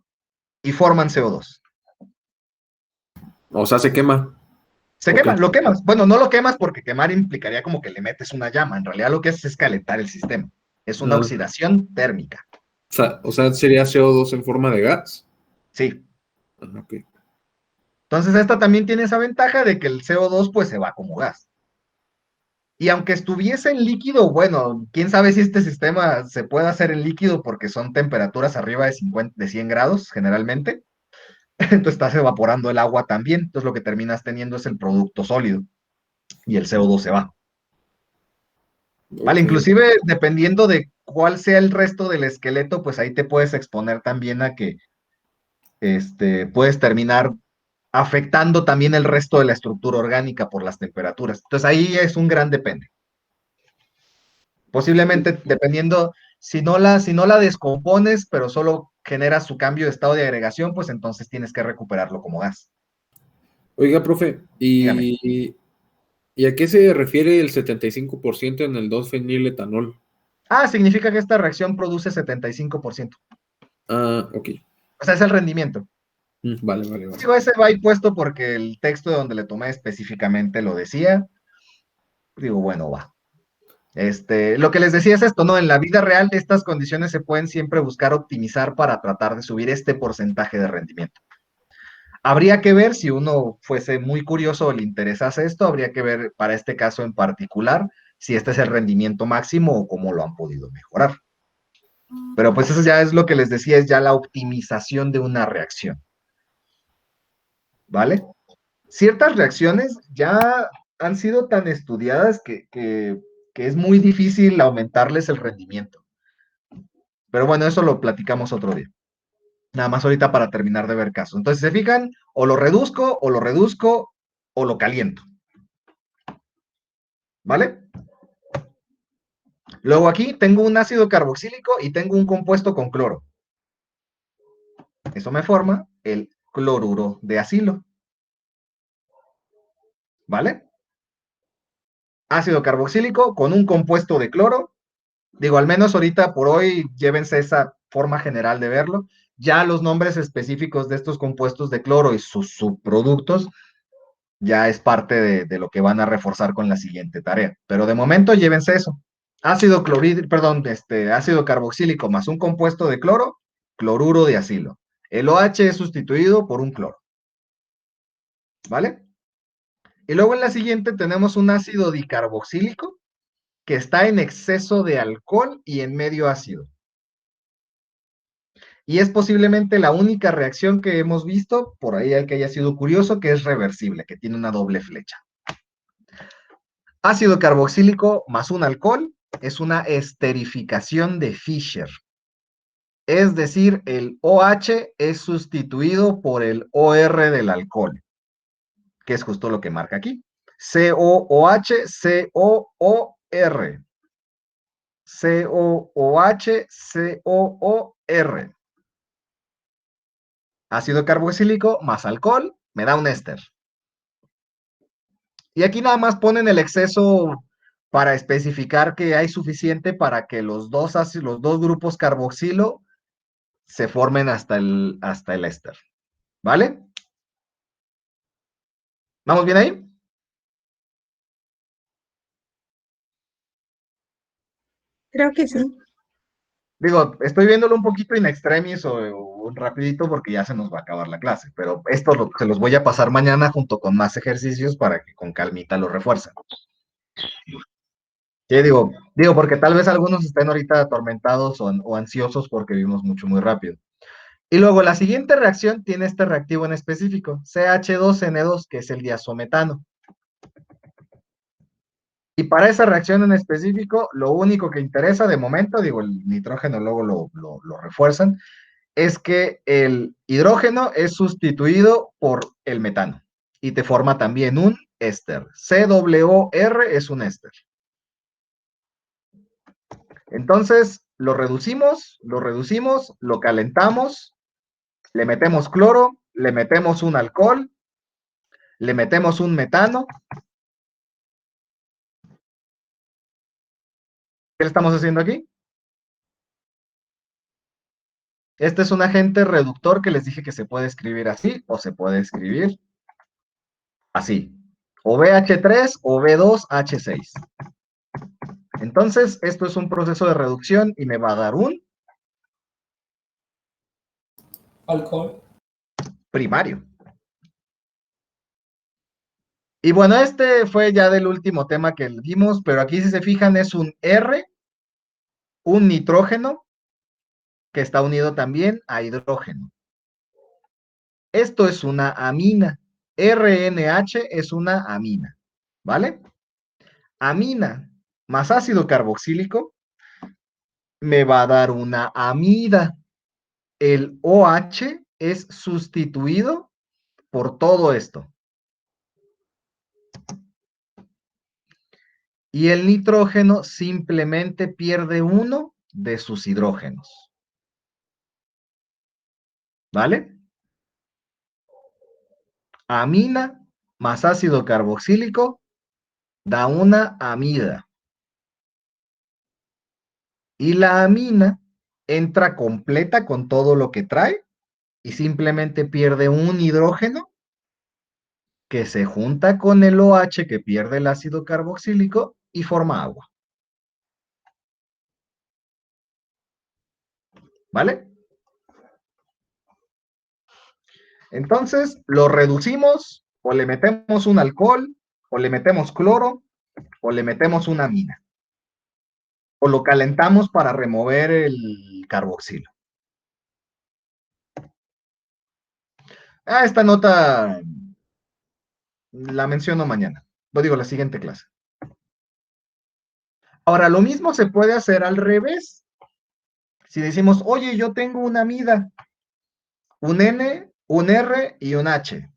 y forman CO2. O sea, se quema. Se quema, lo quemas. Bueno, no lo quemas porque quemar implicaría como que le metes una llama. En realidad lo que haces es calentar el sistema. Es una oxidación térmica. O sea, ¿sería CO2 en forma de gas? Sí. Okay. Entonces esta también tiene esa ventaja de que el CO2 pues se va como gas. Y aunque estuviese en líquido, bueno, quién sabe si este sistema se puede hacer en líquido porque son temperaturas arriba de 100 grados generalmente. Entonces estás evaporando el agua también. Entonces lo que terminas teniendo es el producto sólido. Y el CO2 se va. Vale, inclusive dependiendo de cuál sea el resto del esqueleto, pues ahí te puedes exponer también a que puedes terminar afectando también el resto de la estructura orgánica por las temperaturas. Entonces ahí es un gran depende. Posiblemente, dependiendo, si no la descompones, pero solo generas su cambio de estado de agregación, pues entonces tienes que recuperarlo como gas. Oiga, profe, ¿y a qué se refiere el 75% en el 2-feniletanol? Significa que esta reacción produce 75%. Ok. O sea, es el rendimiento. Vale. Digo, ese va ahí puesto porque el texto de donde le tomé específicamente lo decía. Digo, bueno, va. Lo que les decía es esto, ¿no? En la vida real, estas condiciones se pueden siempre buscar optimizar para tratar de subir este porcentaje de rendimiento. Habría que ver, si uno fuese muy curioso o le interesase esto, habría que ver para este caso en particular si este es el rendimiento máximo o cómo lo han podido mejorar. Pero pues eso ya es lo que les decía, es ya la optimización de una reacción. ¿Vale? Ciertas reacciones ya han sido tan estudiadas que es muy difícil aumentarles el rendimiento. Pero bueno, eso lo platicamos otro día. Nada más ahorita para terminar de ver caso. Entonces, ¿se fijan? O lo reduzco, o lo caliento. ¿Vale? Luego aquí tengo un ácido carboxílico y tengo un compuesto con cloro. Eso me forma el cloruro de acilo. ¿Vale? Ácido carboxílico con un compuesto de cloro. Digo, al menos ahorita por hoy llévense esa forma general de verlo. Ya los nombres específicos de estos compuestos de cloro y sus subproductos ya es parte de lo que van a reforzar con la siguiente tarea. Pero de momento llévense eso. Ácido ácido carboxílico más un compuesto de cloro, cloruro de acilo. El OH es sustituido por un cloro. ¿Vale? Y luego en la siguiente tenemos un ácido dicarboxílico que está en exceso de alcohol y en medio ácido. Y es posiblemente la única reacción que hemos visto, por ahí hay que haya sido curioso, que es reversible, que tiene una doble flecha. Ácido carboxílico más un alcohol es una esterificación de Fischer. Es decir, el OH es sustituido por el OR del alcohol, que es justo lo que marca aquí. COOH, COOR. COOH, COOR. Ácido carboxílico más alcohol me da un éster. Y aquí nada más ponen el exceso para especificar que hay suficiente para que los dos grupos carboxilo se formen hasta el éster. ¿Vale? ¿Vamos bien ahí? Creo que sí. Digo, estoy viéndolo un poquito in extremis o un rapidito porque ya se nos va a acabar la clase, pero esto se los voy a pasar mañana junto con más ejercicios para que con calmita lo refuercen. Sí, digo, porque tal vez algunos estén ahorita atormentados o ansiosos porque vimos mucho muy rápido. Y luego la siguiente reacción tiene este reactivo en específico, CH2N2, que es el diazometano. Y para esa reacción en específico, lo único que interesa de momento, digo, el nitrógeno luego lo refuerzan, es que el hidrógeno es sustituido por el metano y te forma también un éster. CWR es un éster. Entonces, lo reducimos, lo calentamos, le metemos cloro, le metemos un alcohol, le metemos un metano. ¿Qué le estamos haciendo aquí? Este es un agente reductor que les dije que se puede escribir así o se puede escribir así. O BH3 o B2H6. Entonces, esto es un proceso de reducción y me va a dar un alcohol primario. Y bueno, este fue ya del último tema que vimos, pero aquí si se fijan es un R, un nitrógeno, que está unido también a hidrógeno. Esto es una amina. RNH es una amina, ¿vale? Amina más ácido carboxílico me va a dar una amida. El OH es sustituido por todo esto. Y el nitrógeno simplemente pierde uno de sus hidrógenos. ¿Vale? Amina más ácido carboxílico da una amida. Y la amina entra completa con todo lo que trae y simplemente pierde un hidrógeno que se junta con el OH que pierde el ácido carboxílico y forma agua. ¿Vale? Entonces, lo reducimos, o le metemos un alcohol, o le metemos cloro, o le metemos una amina. O lo calentamos para remover el carboxilo. Esta nota la menciono mañana. Lo digo, la siguiente clase. Ahora, lo mismo se puede hacer al revés. Si decimos, oye, yo tengo una amida, un N, un R y un H,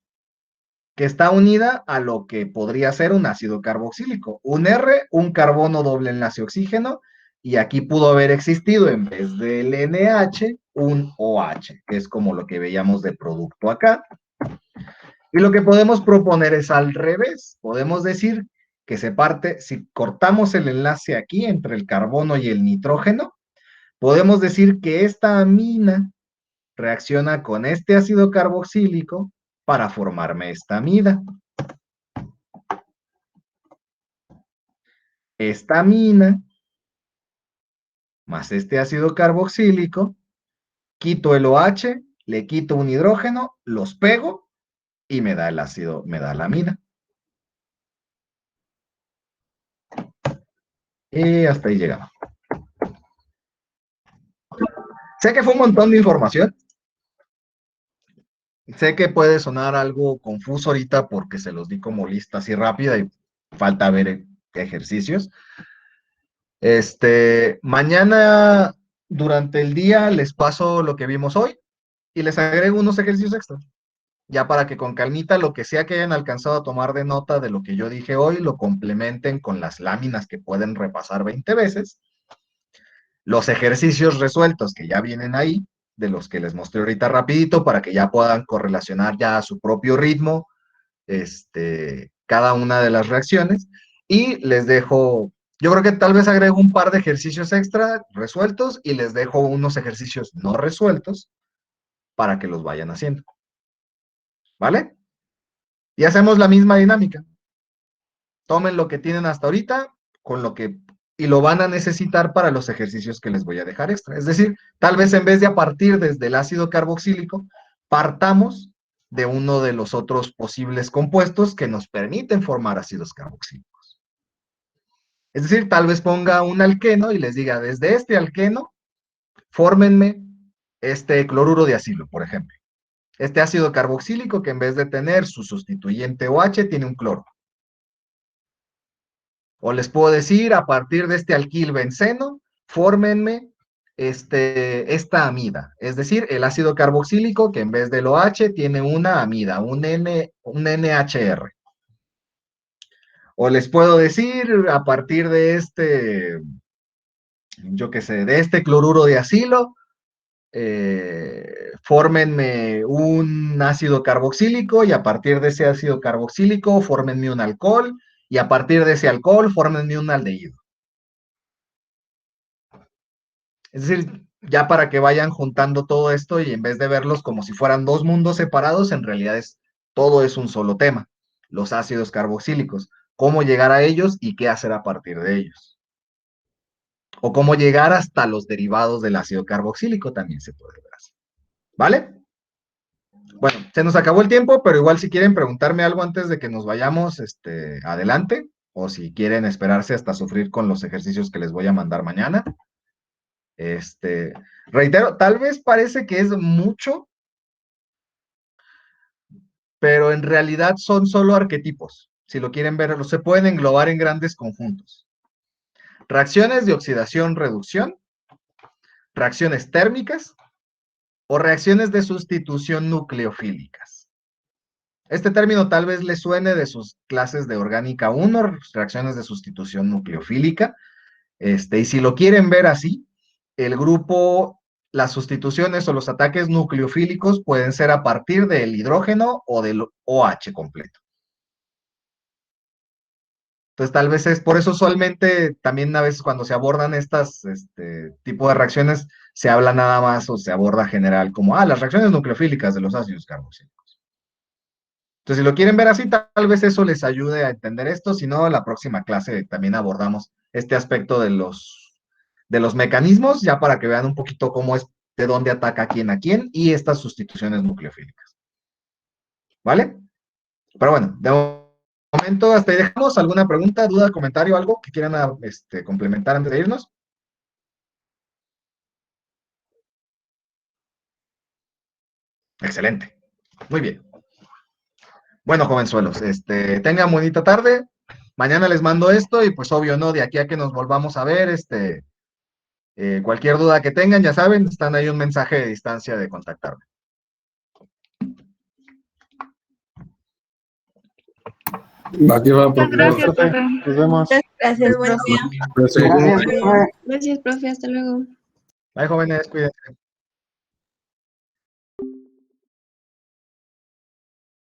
que está unida a lo que podría ser un ácido carboxílico. Un R, un carbono doble enlace oxígeno, y aquí pudo haber existido en vez del NH, un OH, que es como lo que veíamos de producto acá. Y lo que podemos proponer es al revés. Podemos decir que se parte, si cortamos el enlace aquí entre el carbono y el nitrógeno, podemos decir que esta amina reacciona con este ácido carboxílico para formarme esta amida. Esta amina más este ácido carboxílico, quito el OH, le quito un hidrógeno, los pego y me da el ácido, me da la amina. Y hasta ahí llegamos. Sé que fue un montón de información. Sé que puede sonar algo confuso ahorita porque se los di como lista así rápida y falta ver ejercicios. Mañana durante el día les paso lo que vimos hoy y les agrego unos ejercicios extra. Ya para que con calmita lo que sea que hayan alcanzado a tomar de nota de lo que yo dije hoy, lo complementen con las láminas que pueden repasar 20 veces. Los ejercicios resueltos que ya vienen ahí, de los que les mostré ahorita rapidito, para que ya puedan correlacionar ya a su propio ritmo cada una de las reacciones. Y les dejo, yo creo que tal vez agrego un par de ejercicios extra resueltos y les dejo unos ejercicios no resueltos para que los vayan haciendo. ¿Vale? Y hacemos la misma dinámica. Tomen lo que tienen hasta ahorita con lo que y lo van a necesitar para los ejercicios que les voy a dejar extra. Es decir, tal vez en vez de partir desde el ácido carboxílico, partamos de uno de los otros posibles compuestos que nos permiten formar ácidos carboxílicos. Es decir, tal vez ponga un alqueno y les diga, desde este alqueno, fórmenme este cloruro de acilo, por ejemplo. Este ácido carboxílico que en vez de tener su sustituyente OH, tiene un cloro. O les puedo decir, a partir de este alquilbenceno, fórmenme esta amida. Es decir, el ácido carboxílico que en vez del OH tiene una amida, un NHR. O les puedo decir, a partir de yo qué sé, de este cloruro de acilo, fórmenme un ácido carboxílico y a partir de ese ácido carboxílico, fórmenme un alcohol y a partir de ese alcohol, fórmenme un aldehído. Es decir, ya para que vayan juntando todo esto y en vez de verlos como si fueran dos mundos separados, en realidad todo es un solo tema, los ácidos carboxílicos, cómo llegar a ellos y qué hacer a partir de ellos. O cómo llegar hasta los derivados del ácido carboxílico también se puede ver así. ¿Vale? Bueno, se nos acabó el tiempo, pero igual si quieren preguntarme algo antes de que nos vayamos, adelante, o si quieren esperarse hasta sufrir con los ejercicios que les voy a mandar mañana. Reitero, tal vez parece que es mucho, pero en realidad son solo arquetipos. Si lo quieren ver, se pueden englobar en grandes conjuntos. Reacciones de oxidación-reducción, reacciones térmicas o reacciones de sustitución nucleofílicas. Este término tal vez les suene de sus clases de orgánica 1, reacciones de sustitución nucleofílica. Y si lo quieren ver así, el grupo, las sustituciones o los ataques nucleofílicos pueden ser a partir del hidrógeno o del OH completo. Entonces, tal vez es por eso usualmente también a veces cuando se abordan estas tipo de reacciones, se habla nada más o se aborda general como, las reacciones nucleofílicas de los ácidos carboxílicos. Entonces, si lo quieren ver así, tal vez eso les ayude a entender esto. Si no, en la próxima clase también abordamos este aspecto de los mecanismos, ya para que vean un poquito cómo es, de dónde ataca quién a quién y estas sustituciones nucleofílicas. ¿vale? Pero bueno, de momento hasta ahí dejamos. ¿Alguna pregunta, duda, comentario, algo que quieran complementar antes de irnos? Excelente. Muy bien. Bueno, jovenzuelos, tengan bonita tarde. Mañana les mando esto y pues obvio, ¿no? De aquí a que nos volvamos a ver, cualquier duda que tengan, ya saben, están ahí un mensaje de distancia de contactarme. Va que va, profe. Gracias, profe. Nos vemos. Gracias, Buen profe. día. Gracias. Gracias, profe. Hasta luego. Bye, jóvenes, cuídense.